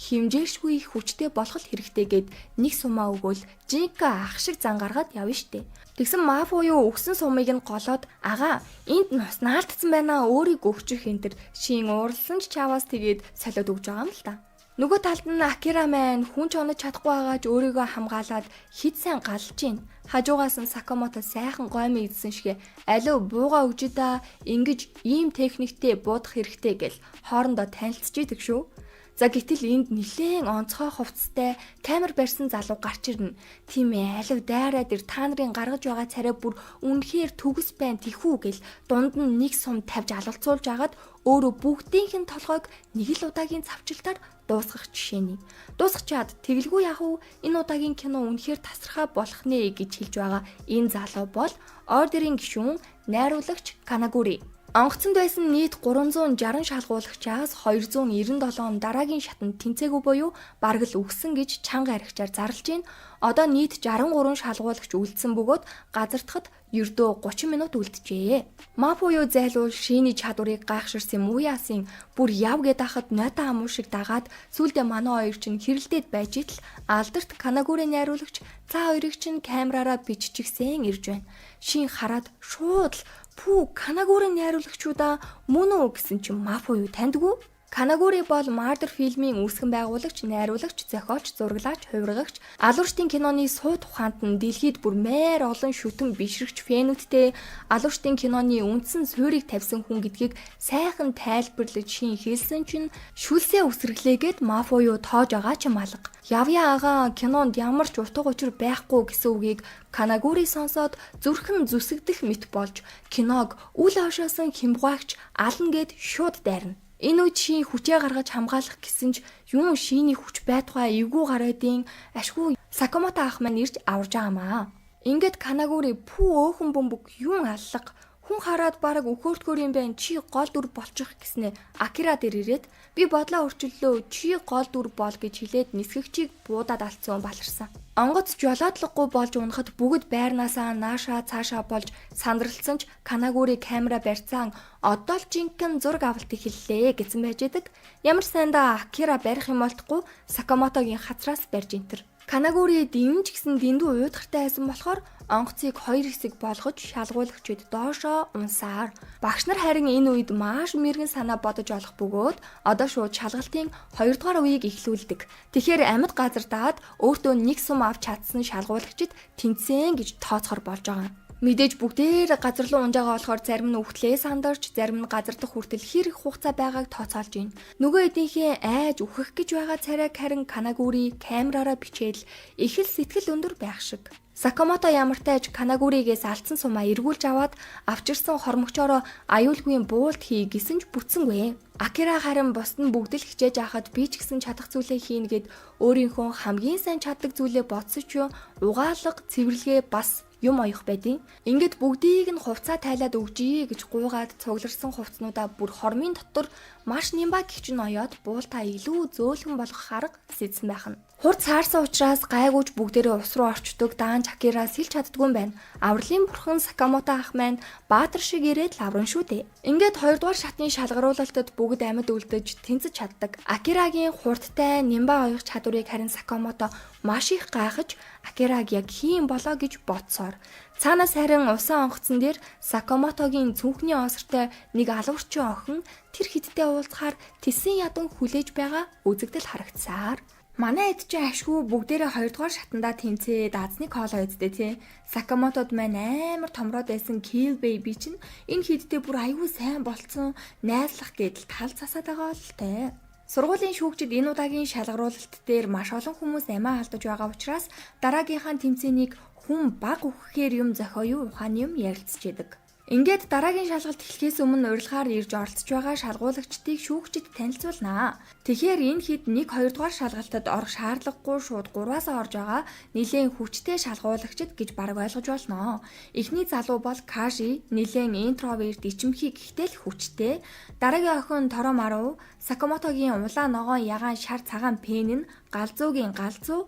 химжээшгүй их хүчтэй болох хэрэгтэй гэд нэг сумаа өгөөл жинка ах шиг зан гаргаад явна штэ. Тэгсэн маф уу өгсөн сумыг нь голоод агаа энд нус наалтсан байна өөрийг өгчих энэ төр шин уурлсан ч чаваас тэгээд солиод өгж байгаа юм л та. Нөгөө талд нь Акира маань хүн ч онож чадахгүй байгааж өөрийгөө хамгаалаад хит сайн галж гин. Хажуугаас нь Сакамото сайхан гоймыг идсэн шигэ алив бууга өгж да ингэж ийм техниктэй буудах хэрэгтэй гэл хоорондоо танилцж идэг шүү. За гэтэл энд нэлээн онцгой хувцастай камер барьсан залуу гарч ирнэ. Тийм ээ алив дайраад ир та нарын гаргаж байгаа царай бүр үнэхээр төгс байн тэхүү гэл дунд нь нэг сум тавьж алалцуулж агаад өөрөө бүгдийнх нь толгойг нэг л удаагийн цавчилтаар дуусгах жишээний. Дуусгачаад тэгэлгүй яах вэ? Энэ удаагийн кино үнэхээр тасархаа болох нэ гэж хэлж байгаа энэ залуу бол ордерийн гишүүн найруулагч Канагури. Онгоцонд байсан нийт 360 шалгуулагчаас 297 дараагийн шатанд тэнцээгүй буюу бараг л үгсэн гэж чанга аригчаар зарлж байна. Одоо нийт 63 шалгуулагч үлдсэн бөгөөд газардахад ердөө 30 минут үлджээ. Маф уу зайлуул шиний чадварыг гайхширсан Муясын бүр яв гэд ахад нота амуу шиг дагаад сүлдээ манай хоёр чинь хэрэлдээд байж итл алдарт Канагури найруулагч за хоёрыг чинь камераараа биччихсэн ирж байна. Шин хараад шууд л пүү Канагури найруулагчудаа мөн үү гэсэн чинь маф уу таньдгүй? Канагури бол Murder фильмийн үүсгэн байгуулагч, найруулагч, зохиолч, зураглаач, хувиргагч, алуурштын киноны суу тухайд нь дэлхийд бүр мээр олон шүтэн бишрэгч фэнүүдтэй алуурштын киноны үндсэн суурийг тавьсан хүн гэдгийг сайхан тайлбарлаж шин хэлсэн чинь шүлсээ үсрэглээгээд маф уу тоож байгаа ч юм алга. Явья агаа кинонд ямар ч утга учир байхгүй гэсэн үгийг Канагури сонсоод зүрхэн зүсэгдэх мэт болж киног үл хашаасан хямгаагч ална гэд шууд дайрна. Энэ үед шин хүчээ гаргаж хамгаалах гэсэн ч юм шиний хүч байтугай эвгүй гараадын ашгүй Сакамото ах маань ирж аварж байгаамаа. Ингээд Канагури пүү өөхөн бөмбөг юм аллах хүн хараад бараг өхөөртгөр юм байна чи гол дүр болчих гэснэ Акира дээр ирээд би бодлоо өөрчлөлөө чи гол дүр бол гэж хэлээд нисгэгчийг буудаад алдсан баларсан. Онгоц жолоодлогогүй болж унахад бүгд байрнаасаа наашаа цаашаа болж сандралсан ч Канагури камера барьцаан одоо л жинхэнэ зураг авалт эхэллээ гэсэн байж байдаг. Ямар сайндаа Акира барих юм болтгүй Сакамотогийн хацраас барьж интэр. Канагури дэмж гисэн дэндүү уйдгартай байсан болохоор онгоцыг хоёр хэсэг болгож шалгуулагчид доошоо унсаар. Багш нар харин энэ үед маш мэрэгэн санаа бодож олох бөгөөд одоо шууд шалгалтын 2 дугаар үеийг эхлүүлдэг. Тэгэхээр амьд газар даад өөртөө нэг сум авч чадсан шалгуулагчид тэнцэн гэж тооцохор болж байгаа. Мэдээж бүгдээр газар руу унж байгаа болохоор зарим нь өвтлээ сандарч, зарим нь газар дах хүртэл хэр их хугацаа байгааг тооцоолж байна. Нөгөө эдийнхээ айж үхэх гэж байгаа царайг харин Канагури камераараа бичээл их л сэтгэл өндөр байх шиг. Сакамото ямартайж Канагуригээс алдсан сумаа эргүүлж аваад авчирсан хормогчороо аюулгүй буулт хий гэсэн ч бүтсэнгүй. Акира харин бусд нь бүгд л хичээж ахад би ч гэсэн чадах зүйлээ хийнэ гэд өөрийнхөө хамгийн сайн чаддаг зүйлээ бодсоч юу угаалга, цэвэрлэгээ бас юм оёх байдیں۔ Ингээд бүгдийг нь хувцаа тайлаад өгжий гэж гуйгаад цугларсан хувцнуудаа бүр хормын дотор маш нимба гихчин оёод буултаа илүү зөөлхөн болгох арга сэдсэн байх нь. Хурд саарсан учраас гайгууч бүгдээрээ ус руу орчдөг даанч Акира сэлж чаддгүй юм байна. Авралын бурхан Сакамото ах маань баатар шиг ирээд лаврын шүү дээ. Ингээд 2 дугаар шатны шалгаруулалтад бүгд амьд үлдэж тэнцэж чаддаг. Акирагийн хурдтай нимба оёх чадварыг харин Сакамото маш их гайхаж Акираг яг хийн болоо гэж бодсоор цаанаас харин усан онгоцон дээр Сакамотогийн цүнхний осортой нэг алуурчин охин тэр хиттэй уулзахаар тэсэн ядан хүлээж байгаа үзэгдэл харагдсаар манай эд чинь ашгүй бүгдээрээ 2 дугаар шатандаа тэнцээ даацны кола үздэй тий. Сакамотод маань амар томроод байсан Kill Baby чинь энэ хиттэй бүр аюу сайн болцсон найзлах гэдэл тал засаад байгаа л тээ. Сургуулийн шүүгчид энэ удаагийн шалгаруулалт дээр маш олон хүмүүс амиа алдаж байгаа учраас дараагийнхаа тэмцээнийг хүн баг үхэхээр юм зохио юу ухааны юм ярилцчихэд. Ингээд дараагийн шалгалт эхлэхээс өмнө урилгаар ирж оролцож байгаа шалгуулагчдыг шүүгчид танилцуулнаа. Тэгэхээр энэ хэд 1-2 дугаар шалгалтад орох шаардлагагүй шууд 3-аас орж байгаа нэлээд хүчтэй шалгуулагчд гэж бараг ойлгож болно. Эхний залуу бол Кажи, нэлээд интроверт ичимхий гэхдээ л хүчтэй. Дараагийн охин Торомару, Сакамотогийн улаан ногоон ягаан шар цагаан пен нь галзуугийн галзуу,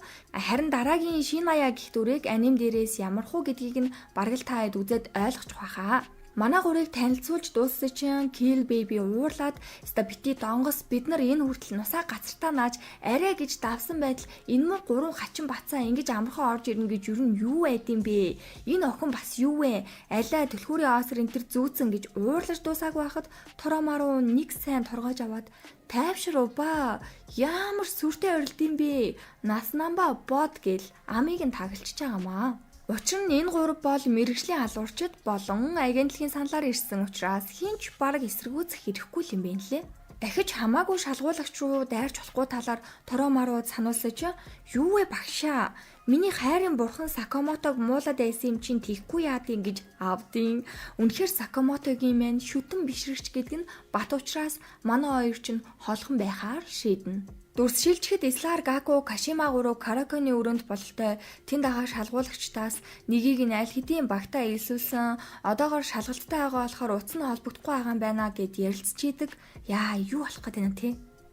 харин дараагийн Шиная гэх дүрийг аним дээрээс ямархуу гэдгийг нь бараг л та хэд үзээд ойлгочих واخа. Манай гурыг танилцуулж дууссан чинь Kill Baby уурлаад "Стабити донгос бид нар энэ хүртэл нусаа гацартаа нааж арай гэж давсан байтал энэ мөр гурван хачин бацаа ингэж амархан орж ирнэ гэж юу нь юу байдсан бэ? Энэ охин бас юу вэ? Алаа түлхүүрийн оосэр энэ төр зүүцэн" гэж уурлаж дуусаагүй байхад Торомару нэг сайн торгож аваад "Тайвшруу ба. Ямар сүртэй орилдсон бэ? Нас намба бод" гэл амийг нь тагалчж байгаамаа. Учир нь энэ гурав бол мэргэжлийн алуурчид болон агентлагийн саналаар ирсэн учраас хинч бараг эсэргүүцэх хэрэггүй юм байна лээ. Дахиж хамаагүй шалгуулагч руу дайрч болохгүй талаар Торомару сануулсан чинь "Юу вэ багшаа? Миний хайрын бурхан Сакамотог муулаад байсан юм чинь тийхгүй яадын" гэж авдیں۔ Үнэхээр Сакамотогийн мэн шүтэн бишрэгч гэдэг нь бат учраас манай хоёр чинь холхон байхаар шийднэ. Дүрс шилжихэд Ислар Гаку Кашима гурав Караконы өрөөнд бололтой тэнд байгаа шалгуулагчдаас нэгийг нь аль хэдийн багтаа илсүүлсэн одоогоор шалгалттай байгаа болохоор утас нь холбогдохгүй байгаа юм байна гэд ярилцчихийдэг. Яа юу болох гэдэг юм те.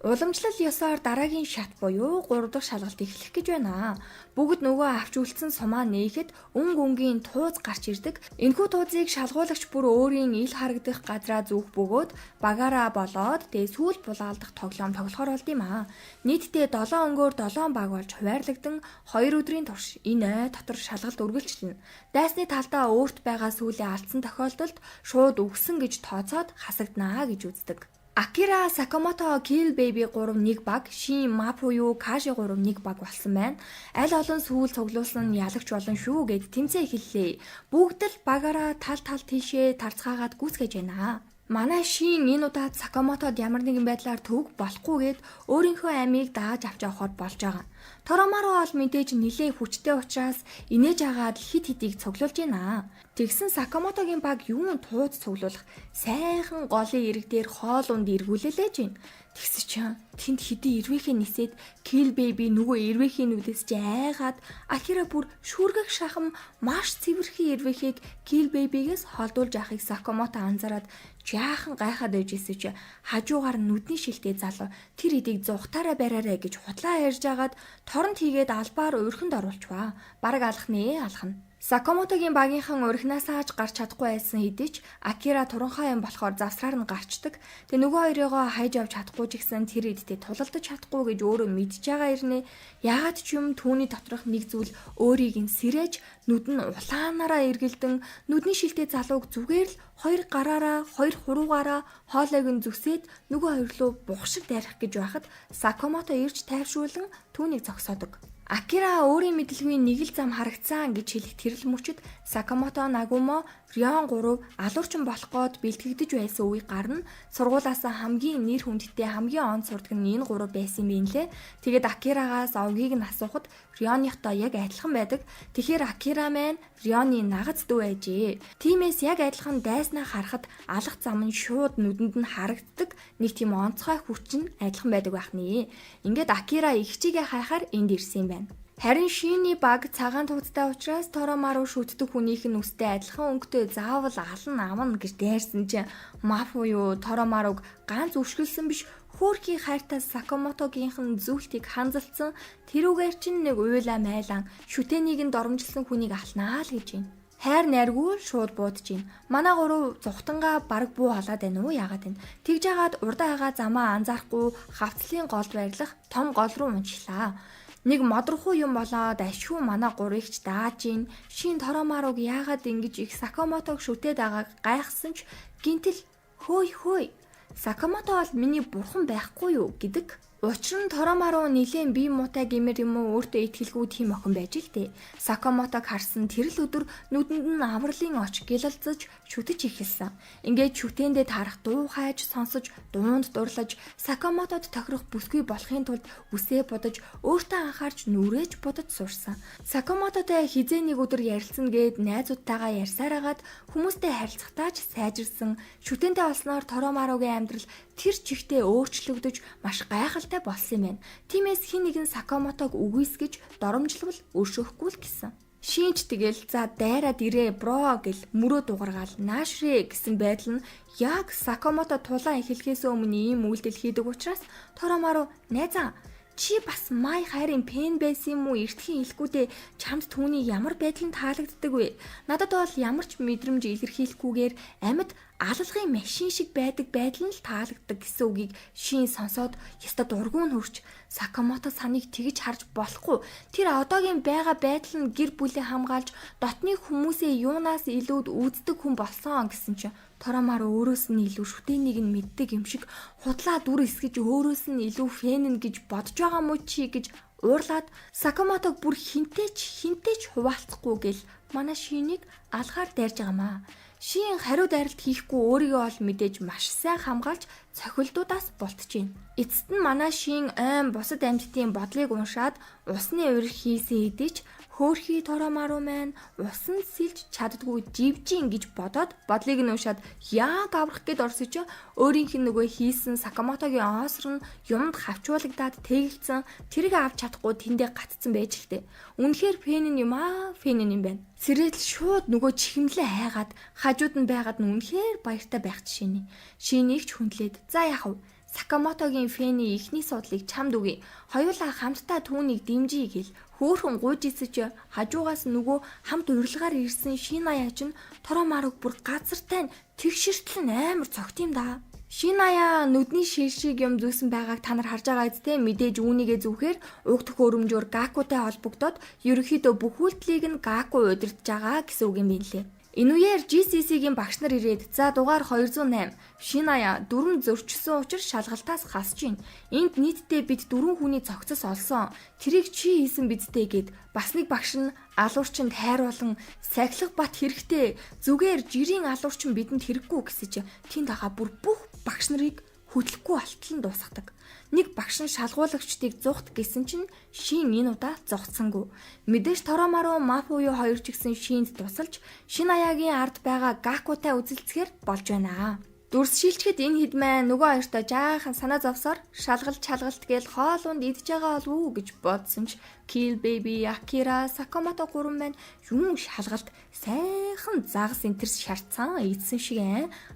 Уламжлал ёсоор дараагийн шат буюу 3 дахь шалгалт эхлэх гэж байна. Бүгд нөгөө авч үлдсэн сумаа нээхэд өнгийн тууз гарч ирдэг. Энэхүү туузыг шалгуулагч бүр өөрийн ил харагдах газраа зүүх бөгөөд багаараа болоод сүүл булаалдах тоглоом тоглохоор болд юм аа. Нийтдээ 7 өнгөөр 7 баг болж хуваарлагдан 2 өдрийн турш энэ ой дотор шалгалт үргэлжилнэ. Дайсны талдаа өөрт байгаа сүүлээ алдсан тохиолдолд шууд өгсөн гэж тооцоод хасагднаа гэж үздэг. Акира, Сакамото, Kill Baby 3 1 баг, Шин Мапую, Каши 3 1 баг болсон байна. Аль олон сүүл цуглуулсан ялагч болон шүү гэд тэмцээн эхэллээ. Бүгд л багаараа тал тийшээ тарцгаагаад гүйцгэж байна. Манай Шин энэ удаад Сакамотод ямар нэгэн байдлаар төг болохгүйгээд өөрийнхөө амийг дааж авч явахаар болж байгаа. Торомару бол мэдээж нэлээд хүчтэй учраас инээж агаад хит хитийг цуглуулж байна. Тэгсэн Сакамотогийн баг юун тууз цуглуулах сайхан голын ирэг дээр хоол унд эргүүлэлээж байна. Тэгс чинь тэнд хэдий ирвэхээ нисээд Kill Baby нөгөө ирвэхийн нүдээс чи айгаад Акира бүр шүргэх шахам маш цэвэрхэн ирвэхийг Kill Baby-гээс холдуулж яахыг Сакамото анзаараад жаахан гайхаад байжсэн чи хажуугаар нүдний шилтэй залуу тэр эдийг зугатаараа бариараа гэж хутлаа ярьж агаад торон тийгээд албаар уурханд оруулчваа. Бараг алхнаа алхна. Сакамотогийн багийнхан урхинасаа ч гарч чадахгүй байсан хэдий ч Акира туранхай юм болохоор завсраар нь гарчдаг. Тэгээ нөгөө хоёрыгоо хайж авч чадахгүй ч гэсэн тэр эдтэй тулалдаж чадахгүй гэж өөрөө мэдж байгаа ирнэ. Яагаад ч юм түүний доторх нэг зүйл өөрийг нь сэрэж нүд нь улаанаараа эргэлдэн нүдний шилтэй залууг зүгээр л хоёр гараараа хоёр хуруугаараа хоолойг нь зүсээд нөгөө хоёр руу бухшиг дайрах гэж байхад Сакамото ирж тайвшруулан түүнийг зогсоодог. Акира өөрийн мэдлэгийн нэг л зам харагдсан гэж хэлэх тэрл мөчөд Сакамото Нагумо Рён 3 алуурчин болох гээд бэлтгэгдэж байсан үе гарна. Сургуулаасаа хамгийн нэр хүндтэй хамгийн он сурдаг нь энэ 3 байсан юм лээ. Тэгээд Акирагаас овгийг нь асуухад Рёныхтой яг адилхан байдаг. Тэгэхээр Акира маань Рёны нагац дүү байжээ. Тиймээс яг адилхан дайснаа харахад алах зам нь шууд нүдэнд нь харагддаг. Нэг тийм онцгой хүч нь адилхан байдаг байх нэ. Ингээд Акира ихчигээ хайхаар энд ирсэн юм байна. Харин Шиний баг цагаан тууцтай учраас Торомару шүтдэг хүнийх нь үстэй адилхан өнгөтэй заавал алан авна гэж дайрсан чинь Мапую Торомаруг ганц өвшгөлсөн биш хөөрхий хайртай Сакамотогийнхэн зүйлтийг ханзалцсан тэрүүгээр чинь нэг уйлаа майлан шүтэнийг нь доромжилсан хүнийг алнаа л гэж байна. Хайр найргүй шууд буудаж байна. Манай гурав зүхтангаа бараг буу халаад байна уу яагаад байна. Тэгж яагаад урдаа хагаа замаа анзаарахгүй хавцлын голд байрлах том гол руу унчлаа. Нэг модорхуу юм болоод ашгүй манай гурыгч дааж ийн. Шин Торомаруг яагаад ингэж их Сакамотог шүтээд байгааг гайхсан ч гинтэл хөөй Сакамото бол миний бурхан байхгүй юу гэдэг Учир нь Торомаро нилээн бие муутай гэмээр юм уу өөртөө итгэлгүй тийм охин байж л дээ. Сакамотог харсан тэр л өдөр нүдэнд нь авралын оч гялалзаж шүтэж эхэлсэн. Ингээд шүтээндээ таарах дуу хайж сонсож, дуунд дурлаж, Сакамотод тохирох бүсгүй болохын тулд үсээ бодож, өөртөө анхаарч нүрээж бодож сурсан. Сакамототой хизээ нэг өдөр ярилцсан гээд найзуудтайгаа ярьсараагаад хүмүүстэй харилцахтаа ч сайжирсан. Шүтээндээ олсноор Торомарогийн амьдрал тэр чигтээ өөрчлөгдөж маш гайхалтай болсон юм байна. Тиймээс хин нэгэн Сакамотог үгүйсгэж доромжлол өршөөхгүй л гэсэн. Шинж тэгэл за дайраад ирээ бро гэл мөрөө дугаргаал наашрээ гэсэн байдал нь яг Сакамото тулаан эхлэхээс өмнө ийм үйлдэл хийдэг учраас Торомаро найзаа чи бас май хайрын пен байсан юм уу эртхэн хэлэхгүй дээ чамд түүний ямар байдал нь таалагддаг вэ? Надад бол ямар ч мэдрэмж илэрхийлэхгүйгээр амьд алалгын машин шиг байдаг байдал нь л таалагддаг гэсэн үгийг шин сонсоод яста дургуун хөрч Сакамото саныг тэгж харж болохгүй. Тэр одоогийн байгаа байдал нь гэр бүлээ хамгаалж дотны хүмүүсээ юунаас илүүд үздэг хүн болсон гэсэн чинь Торомаро өөрөөс нь илүү шүтээнийг нь мэддэг юм шиг худлаа дүр эсгэж өөрөөс нь илүү фэнэн гэж бодож байгаа мó чи гэж уурлаад Сакамотог бүр хинтээч хуваалцахгүй гэл манай шинийг алгаар дайрж байгаамаа. Шин хариу дайралт хийхгүй өөрийгөө ол мэдээж маш сайн хамгаалж цохилдуудаас болтож байна. Эцэст нь манай шин айн бусад амьтдын бодлыг уншаад усны урир хийсэн хэдийч хөөхий Торомаро маань усан сэлж чаддгүй живжин гэж бодоод бодлыг нь уншаад яг аврах гээд орсож өөрийнх нь нөгөө хийсэн Сакамотогийн оосор нь юмд хавчуулагдаад тэгэлцэн тэрийг авч чадахгүй тэндээ гатцсан байж л дээ. Үнэхээр фэнэн юм байна. Сэрэл шууд нөгөө чихэмлээ хайгаад хажууд нь байгаад нь үнэхээр баяртай байх жишээний. Шинийг ч хүндлээд за яах вэ? Сакамотогийн фэний ихний суудлыг чамд үгүй. Хоёулаа хамтдаа түүнийг дэмжиж гэл хөөхөн гуйж исэж хажуугаас нөгөө хамт урилгаар ирсэн Шиная ч Торомарог бүр газартай тэгшэртэл амар цогт юм да. Шиная нүдний ширшиг юм зүүсэн байгааг та нар харж байгаа үсттэй мэдээж үүнийгээ зүвхээр уг төхөөрөмжөөр Гакутай холбогдоод ерөнхийдөө бүх үйлдэлийг нь Гаку удирдах байгаа гэсэн үг юм билээ. Энэ үеэр GCC-гийн багш нар ирээд за дугаар 208 Шиная дөрөв зөрчсөн учраас шалгалтаас хасж гин. Энд нийтдээ бид 4 хүний цогцос олсон. Тэрийг чи хийсэн бидтэй гэд бас нэг багш нь алуурчинд хайруулан сахилах бат хэрэгтэй. Зүгээр жирийн алуурчин бидэнд хэрэггүй гэсэж тэнд байгаа бүр бүх багш нарыг хөдлөхгүй алтлан дуусгадаг. Нэг багш нь шалгуулагчдыг зугт гэсэн чинь Шин энэ удаа зогтсонгүй. Мэдээж Торомаро Мафуюу хоёр ч гэсэн Шинд тусалж Шинаягийн ард байгаа Гакутай үзэлцгээр болж байна. Дүрс шилчгэд энэ хэд маань нөгөө хоёртой жаахан санаа зовсоор шалгалт гээл хоолунд идж байгаа болов уу гэж бодсон ч Kill Baby, Akira, Sakamoto гурван маань юм шалгалт сайхан загас энтерс шарцсан ийдсэн шиг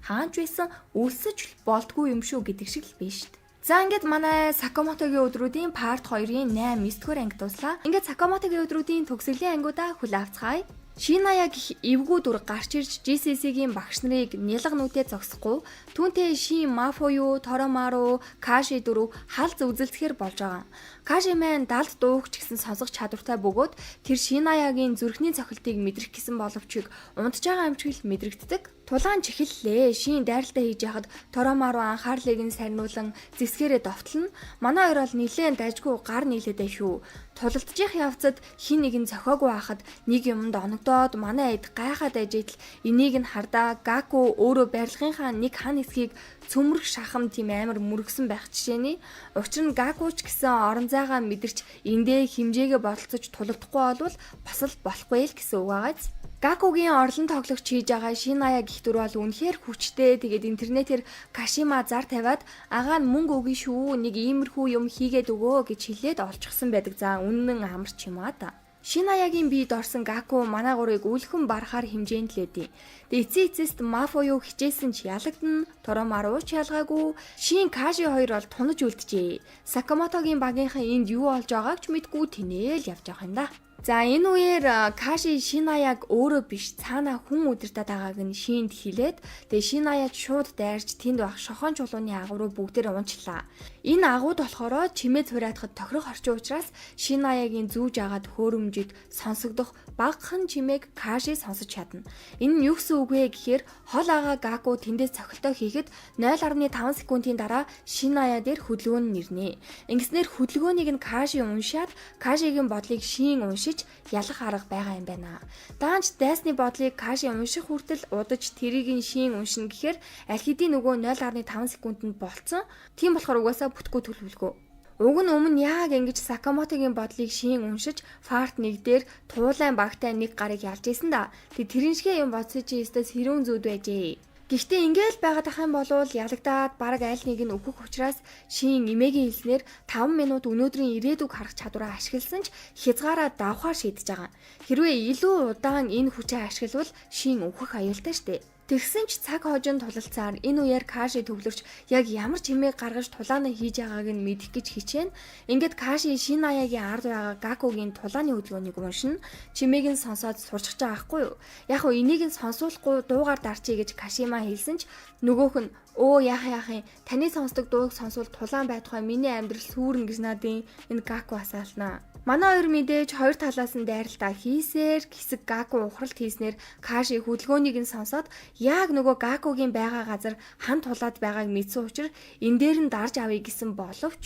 хаанч байсан өлсөж болдгүй юм шүү гэдэг шиг л биш шүү дээ. За ингээд манай Сакамотогийн өдрүүдийн part 2-ын 8 9-р анги дуслаа. Ингээд Сакамотогийн өдрүүдийн төгсгөлийн ангиудаа хүлээ авцгаая. Шиная гэх эвгүй дүр гарч ирж GCC-гийн багш нарыг нялга нүдээ зогсохгүй түүнтэй Шин Мафуюу, Торомаро, Каши дөрөв халз үзэлцэхээр болж байгаа. Каши маань далд дуугч гэсэн сонсох чадвартай бөгөөд тэр Шинаягийн зүрхний цохилтыг мэдрэх гэсэн боловч унтж байгаа амжигл мэдрэгддэг. Тулаан чихэллээ. Шин дайралтай хийж яхад Торомаро анхаарлыг нь сарниулан зэвсгээрээ довтлно. Манай хоёр бол нилээн дайжгүй гар нийлээдэй шүү. Тулалдчих явцад хин нэгэн зохиогүй байхад нэг юмд оногдоод манай эд гайхаад ажидл энийг нь хардаа Гаку өөрөө барилгынхаа нэг хан хэсгийг цөмрөх шахам тийм амар мөргсөн байх жишээний. Учир нь Гакуч гэсэн орон зайгаа мэдэрч эндээ хэмжээгээ бодолцож тулалдахгүй болвол бас л болохгүй л гэсэн үг байгааз. Гакугийн орлон тоглогч хийж байгаа Шиная гэх дүр бол үнэхээр хүчтэй. Тэгээд интернетээр Кашима зар тавиад агаа нь мөнгө өгнө шүү. Нэг иймэрхүү юм хийгээд өгөө гэж хэлээд олчихсан байдаг. За үнэн амарч юм аа та. Шинаягийн биед орсон Гаку манай гурыг үлхэн барахаар хэмжээнд л өдөө. Эцэст Мафуюу хичээсэн ч ялагдана. Торомаро ч ялгаагүй. Шин Каши хоёр бол тунаж үлджээ. Сакамотогийн багийнхан энд юу болж байгааг ч мэдгүй тэнээл явж байгаа юм да. За энэ үеэр Каши Шинаяг өөрөө биш цаана хүн удирдах байгааг нь Шинд хэлээд тэгээ Шинаяд шууд дайрч тэнд байх шохон чулууны агуурыг бүгдээр унчлаа. Энэ агууд болохоор чимээ цураадахад тохирох орчин учраас Шинаягийн зүүж агаад хөөрөмжид сонсогдох багахан чимээг Каши сонсож чадна. Энэ нь юу гэсэн үг вэ гэхээр хол ага Гаку тэндээс цохилтоо хийхэд 0.5 секундын дараа Шиная дээр хөдөлгөөн нь ирнэ. Ингэснээр хөдөлгөөнийг нь Каши уншаад Кашигийн бодлыг Шин уншиж ялах арга байгаа юм байна. Даанч дайсны бодлыг Каши унших хүртэл удаж тэрийг нь Шин уншина гэхээр аль хэдийн нөгөө 0.5 секундэд болцсон. Тийм болохоор угаасаа бүтггүй төлөвлөгөө. Уг нь өмнө яг ингэж Сакамотогийн бодлыг Шин уншиж фарт нэг дээр туулайн багтай нэг гарыг ялж исэн да. Тэрэн шигээ юм бодсоо чи өстөс хэрүүн зүуд байжээ. Гэхдээ ингээл байгаад ах юм бол ялагдаад бараг аль нэг нь өөхөх учраас Шин эмээгийн хэлснээр 5 минут өнөөдрийн ирээдүг харах чадвараа ашигласан ч хязгаараа давхаар шийдэж байгаа. Хэрвээ илүү удаан энэ хүчээ ашиглавал Шин өөхөх аюултай штэ. Тэгсэн ч цаг хожин тулалцаар энэ үеэр Каши төвлөрч яг ямар чимээг гаргаж тулаанаа хийж байгааг нь мэдэх гэж хичээн. Ингээд Каши Шинаягийн ард байгаа Гакугийн тулааны хөдөлгөөнийг уншина. Чимээг нь сонсоод сурчж байгаа байхгүй юу? Яг нь энийг нь сонсуулахгүй дуугаар дарчий гэж Кашима хэлсэн ч нөгөөх нь өө яах юм таны сонсдог дууг сонсвол тулаан байтугай миний амьдрал сүрнэ гэж надын энэ Гаку асаалнаа. Манай хоёр мэдээж хоёр талаас нь дайралтаа хийсээр хэсэг Гаку ухралт хийснээр Каши хөдөлгөөнийг нь сонсоод яг нөгөө Гакугийн байгаа газар хан тулаад байгааг мэдсэн учраас энэ дээр нь дарж авъя гэсэн боловч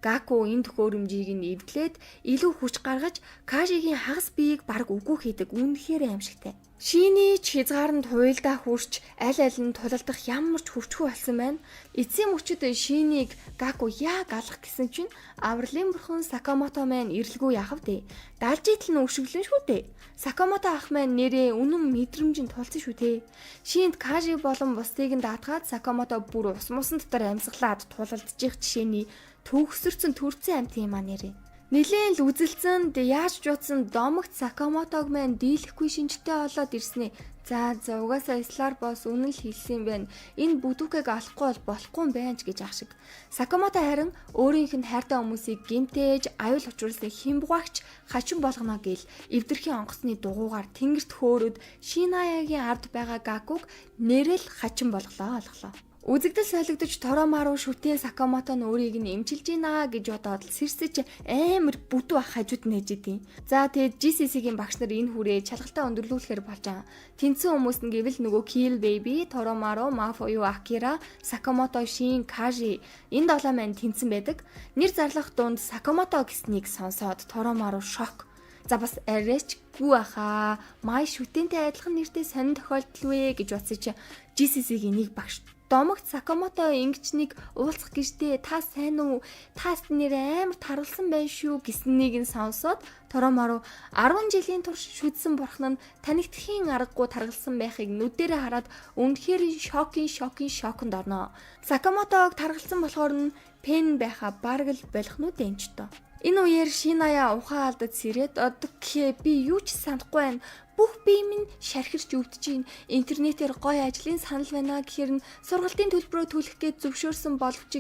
Гаку энэ төхөөрөмжийг нь эвдлээд илүү хүч гаргаж Кашигийн хагас биеийг бараг үгүй хийдэг үнэхээр аимшигтай. Шиний ч хязгаарнд хуйлдаа хүрч аль аль нь тулалдах ямар ч хүчгүй болсон байна. Эцсийн мөчөд Шинийг Гаку яг алах гэсэн чинь авралын бурхан Сакамото маань ирэлгүй яхав дээ. Далж идэл нь өшөглөн шүү дээ. Сакамото ах маань нэрээ үнэн мэдрэмжинд тулсан шүү дээ. Шинд Каши болон бусдыг нь даатгаад Сакамото бүр ус мусан дотор амьсгалаад тулалдчих жишээний төгсөрцөн төрцөн амт юм аа нэрээ. Нилийн л үзэлцэн яаж жуудсан домогт Сакамотог маань дийлэхгүй шинжтэй болоод ирснэ. За угаасаа Слар босс үнэн л хэлсэн байна. Энэ бүдүүкийг алахгүй болохгүй юм байна ч гэж ах шиг. Сакамото харин өөрийнх нь хайртай хүмүүсийг гинтээж аюул учруулсан химбугаагч хачин болгоно гэл эвдэрхийн онгоцны дугуугаар тэнгэрт хөөрөд Шинаягийн ард байгаа Гакуг нэрэл хачин болголоо. Үзэгдэл солигдож Торомару шүтээ Сакамото нь өөрийг нь эмчилж гинэ гэж бодоод сэрсэж амар бүтүү ах хажууд нээж идэв. За тэгээд GCC-гийн багш нар энэ хүрээ чалгалтаа өндөрлүүлэхээр болж байгаа. Тэнцэн хүмүүс нь гэвэл нөгөө Kill Baby, Торомару, Mafuyu, Akira, Sakamoto, Shin, Kaji энэ долоо маань тэнцэн байдаг. Нэр зарлах дунд Сакамото гэснийг сонсоод Торомару шок. За бас арайч гүү ахаа. Май шүтэнтэй адилхан нэртэй сонин тохиолдол вэ гэж бодсон чи GCC-гийн нэг багш домогт Сакамото ингэчнийг уулзах гэжтэй та сайн уу? Таас нэр амар таруулсан байх шүү гэснийг нь сонсоод Торомару 10 жилийн турш шүдсэн бурхан нь танигдхийн аргагүй таргалсан байхыг нүдэрээ хараад үнэхээр шоконд орноо. Сакамотог таргалсан болохоор нь пен байха бараг л болох нүд энэ ч тоо. Энэ үеэр Шиная ухаан алдаж сэрээд одогхээ би юу ч санахгүй байна. Бүх бие минь шархирч өвдөж, интернетээр гоё ажлын санал байна гэхээр нь сургалтын төлбөрөө төлөх гээд зөвшөөрсөн боловч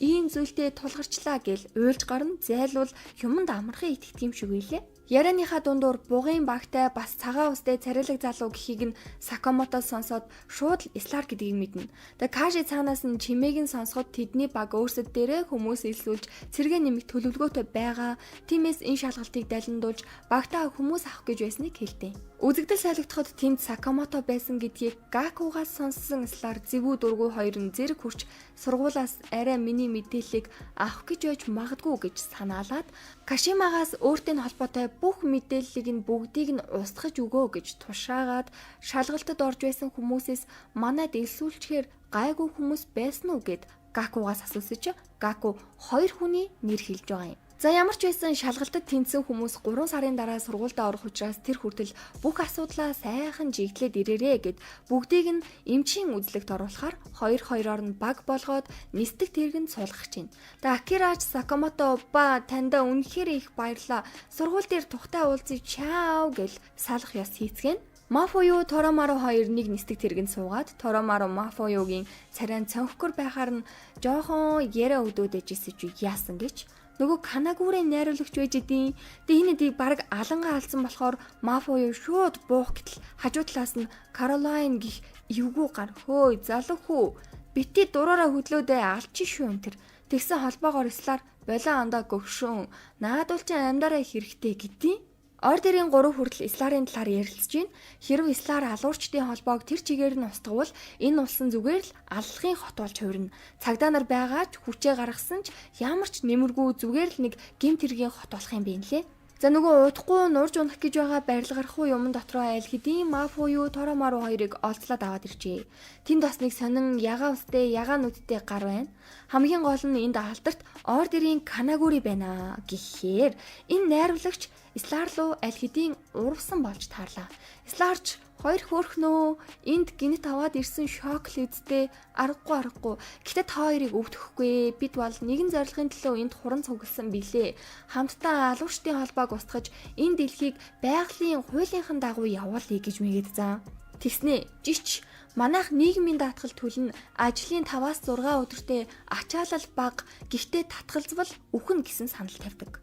ийм зүйлдээ тулгарчлаа гэл уйлж гарна зайлвал юмд амархан итгэдэг юм шиг үйлээ. Ярианыхаа дундуур бугын багтай бас цагаан устэй царилэг залуу гэхийг нь Сакамото сонсоод шууд л Слар гэдгийг мэднэ. Тэгээ Каши цаанаас нь чимээг нь сонсоход тэдний баг өөрсөд дээрээ хүмүүс илсүүлж цэргээ нэмэх төлөвлөгөөтэй байгаа. Тиймээс энэ шалгалтыг далиндуулж багтаа хүмүүс авах гэж байсныг хэлдэг. Үзэгдэл солигдоход тэнд Сакамото байсан гэдгийг Гакугаас сонссон Слар зэвүү дургүй хоёр нь зэрэг хүрч сургуулаас арай миний мэдээллийг авах гэж байж магадгүй гэж санаалаад Кашимагаас өөртөө холбоотой бүх мэдээллийг нь бүгдийг нь устгаж өгөө гэж тушаагаад шалгалтад орж байсан хүмүүсээс манайд элсүүлчихээр гайгүй хүмүүс байсан уу гэд Гакугаас асуусан чи Гаку хоёр хүний нэр хэлж байгаа юм. За ямар ч байсан шалгалтад тэнцсэн хүмүүс 3 сарын дараа сургуультай орох учраас тэр хүртэл бүх асуудлаа сайхан жигдлээд ирээрээ гэд бүгдийг нь эмчийн үзлэгт оруулахаар хоёр хоёроор нь баг болгоод нисдэг тэргэнд суулгах чинь. Тэгээ Акирач Сакамото ба таньда үнэхээр их баярлаа. Сургууль дээр тухтай уулзъя чао гэл салах ёс хийцгэн. Mafuyu Торомару хоёр нэг нисдэг тэргэнд суугаад Торомару Maфуюгийн царайн цонхгөр байхаар нь жоохон яриа өдөөдөж ирсэн чи яасан гэж Нөгөө Канагурын найруулагч байж идэв. Тэгээ энэ баг алангаа алдсан болохоор Мафо юу шууд буух гэтэл хажуу талаас нь Каролайн гих эвгүй гар хөөй залуу хүү. Бити дураараа хөдлөөдөө алчин шүү энэ тэр. Тэгсэн холбоогоор Ислар болон ондоо гөгшөн. Наадуул чи амдаараа хэрэгтэй гэдгийг. Ордерийн 3 хүртэл Исларын талаар ярилцж байна. Хэрв Ислар алуурчдын холбоог тэр чигээр нь устгавал энэ улсын зүгээр л аллахын хот болж хувирна. Цагдаа нар байгаа ч хүчээ гаргасан ч ямар ч нэмэргүй зүгээр л нэг гэмт хэргийн хот болох юм бэ нэлээ. За нөгөө удахгүй нурж унах гэж байгаа барил гарахгүй юм дотроо айл хэдийн Мафу юу Торомару хоёрыг олзлоод аваад иржээ. Тэнд бас нэг сонин ягаан үстэй ягаан нүдтэй гар байна. Хамгийн гол нь энд алдарт ордерийн Канагури байна гэхээр энэ найруулагч Ислар руу аль хэдийн урвсан болж таарлаа. Исларч хоёр хөөрхнөө энд гинт аваад ирсэн шок л үсттэй аргагүй. Гэтэ та хоёрыг өвдөхгүй. Бид бол нэгэн зорилгын төлөө энд хуран цугласан билээ. Хамтдаа алуурчдын холбоог устгаж энэ дэлхийг байгалийн хуулийнхын дагуу явуулъя гэж мэгээд заа. Тэгснэ жич манайх нийгмийн даатгал төлн ажлын 5-6 өдөртөө ачаалал бага гэхдээ татгалзвал үхэн гэсэн санал тавьдаг.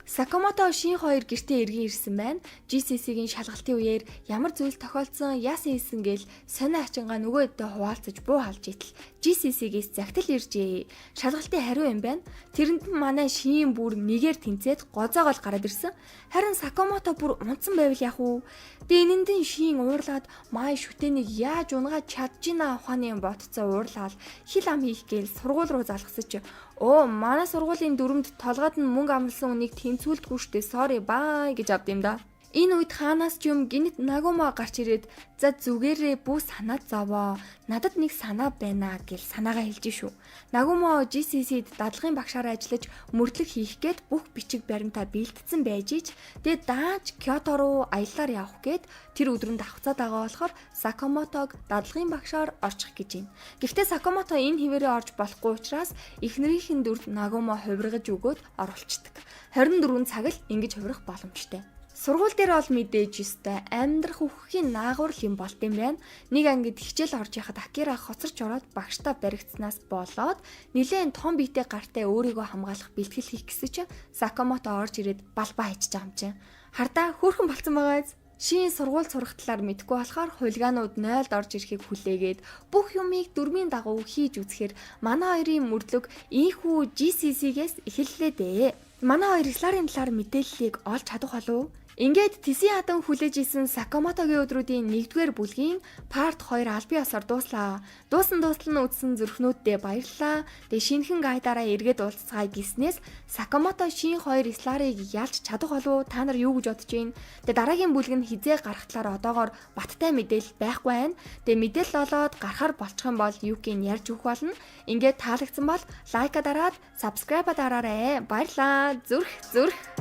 Сакамото шин хоёр гэртээ эргэн ирсэн байна. GCC-гийн шалгалтын үеэр ямар зүйл тохиолдсон, яасан хийсэн гээл сонио ачингаа нөгөөдөө хуваалцаж буу халж итэл GCC-гээс загтал иржээ. Шалгалтын хариу юм байна. Тэрэнд манай шин бүр нэгээр тэнцээд гозоогоол гараад ирсэн. Харин Сакамото бүр унтсан байвал яах вэ? Дэнэндэн шин уурлаад май шүтэнийг яаж унгаад чадчихна ухааны ботцоо уурлаад хил ам хийх гээл сургууль руу залгасаж оо манай сургуулийн дүрмд толгойд нь мөнгө амлсан үнийг тэнцүүлдэггүй штэ sorry bye гэж авд юм да. Энэ үед хаанаас ч юм гинт Нагума гарч ирээд за зүгээрээ бүү санаа зовоо. Надад нэг санаа байна гэл санаагаа хэлж шүү. Нагума GCC-д дадлагын багшаар ажиллаж мөрдлөг хийх гээд бүх бичиг баримтаа бэлтгэсэн байж ич тэгээд дааж Кёто руу аяллаар явах гээд тэр өдрөнд давхцаад байгаа болохоор Сакамотог дадлагын багшаар орчих гэж байна. Гэхдээ Сакамото энэ хിവэрээ орж болохгүй учраас эхнэрийнхэн дүрд Нагума хувиргаж өгөөд оруулцдаг. 24 цаг л ингэж хувирах боломжтой. Сургууль дээр бол мэдээж өстэй амьдрах үхэхийн наагур юм болт юм байна. Нэг ангид хичээл орж яхад Акира хоцорч ороод багштай баригдсанаас болоод нилээн том биетэй гартай өөрийгөө хамгаалах бэлтгэл хийх гэсэн чинь Сакамото орж ирээд балбаа хийж байгаа юм чинь. Хардаа хөөрхөн болцсон байгаа биз? Шин сургууль сурах талаар мэдгүй болохоор хулиганууд 0-д орж ирэхийг хүлээгээд бүх юмыг дүрмийн дагуу хийж үзэхээр манай хоёрын мөрдлөг ийхүү GCC-гээс эхэллээ дээ. Манай хоёр Исларын талаар мэдээллийг олж чадах болов уу? Ингээд Тэсийн хадан хүлээж исэн Сакамотогийн өдрүүдийн 1-р бүлгийн part 2 аль бие осоор дууслаа. Дуусан нь үзсэн зүрхнүүддээ баярлалаа. Тэгээ шинэхэн гайдаараа эргээд уулзцаая гиснээс Сакамото шин 2 Исларыг ялж чадах болов уу? Та нар юу гэж бодож байна? Тэгээ дараагийн бүлэг нь хизээ гарах талаар одоогоор баттай мэдээлэл байхгүй байна. Тэгээ мэдээлэл олоод гарахаар болчих юм бол юукийн ярьж өгөх болно. Ингээд таалагдсан бол лайка дараад subscribe дараарай. Баярлалаа. Зүрх.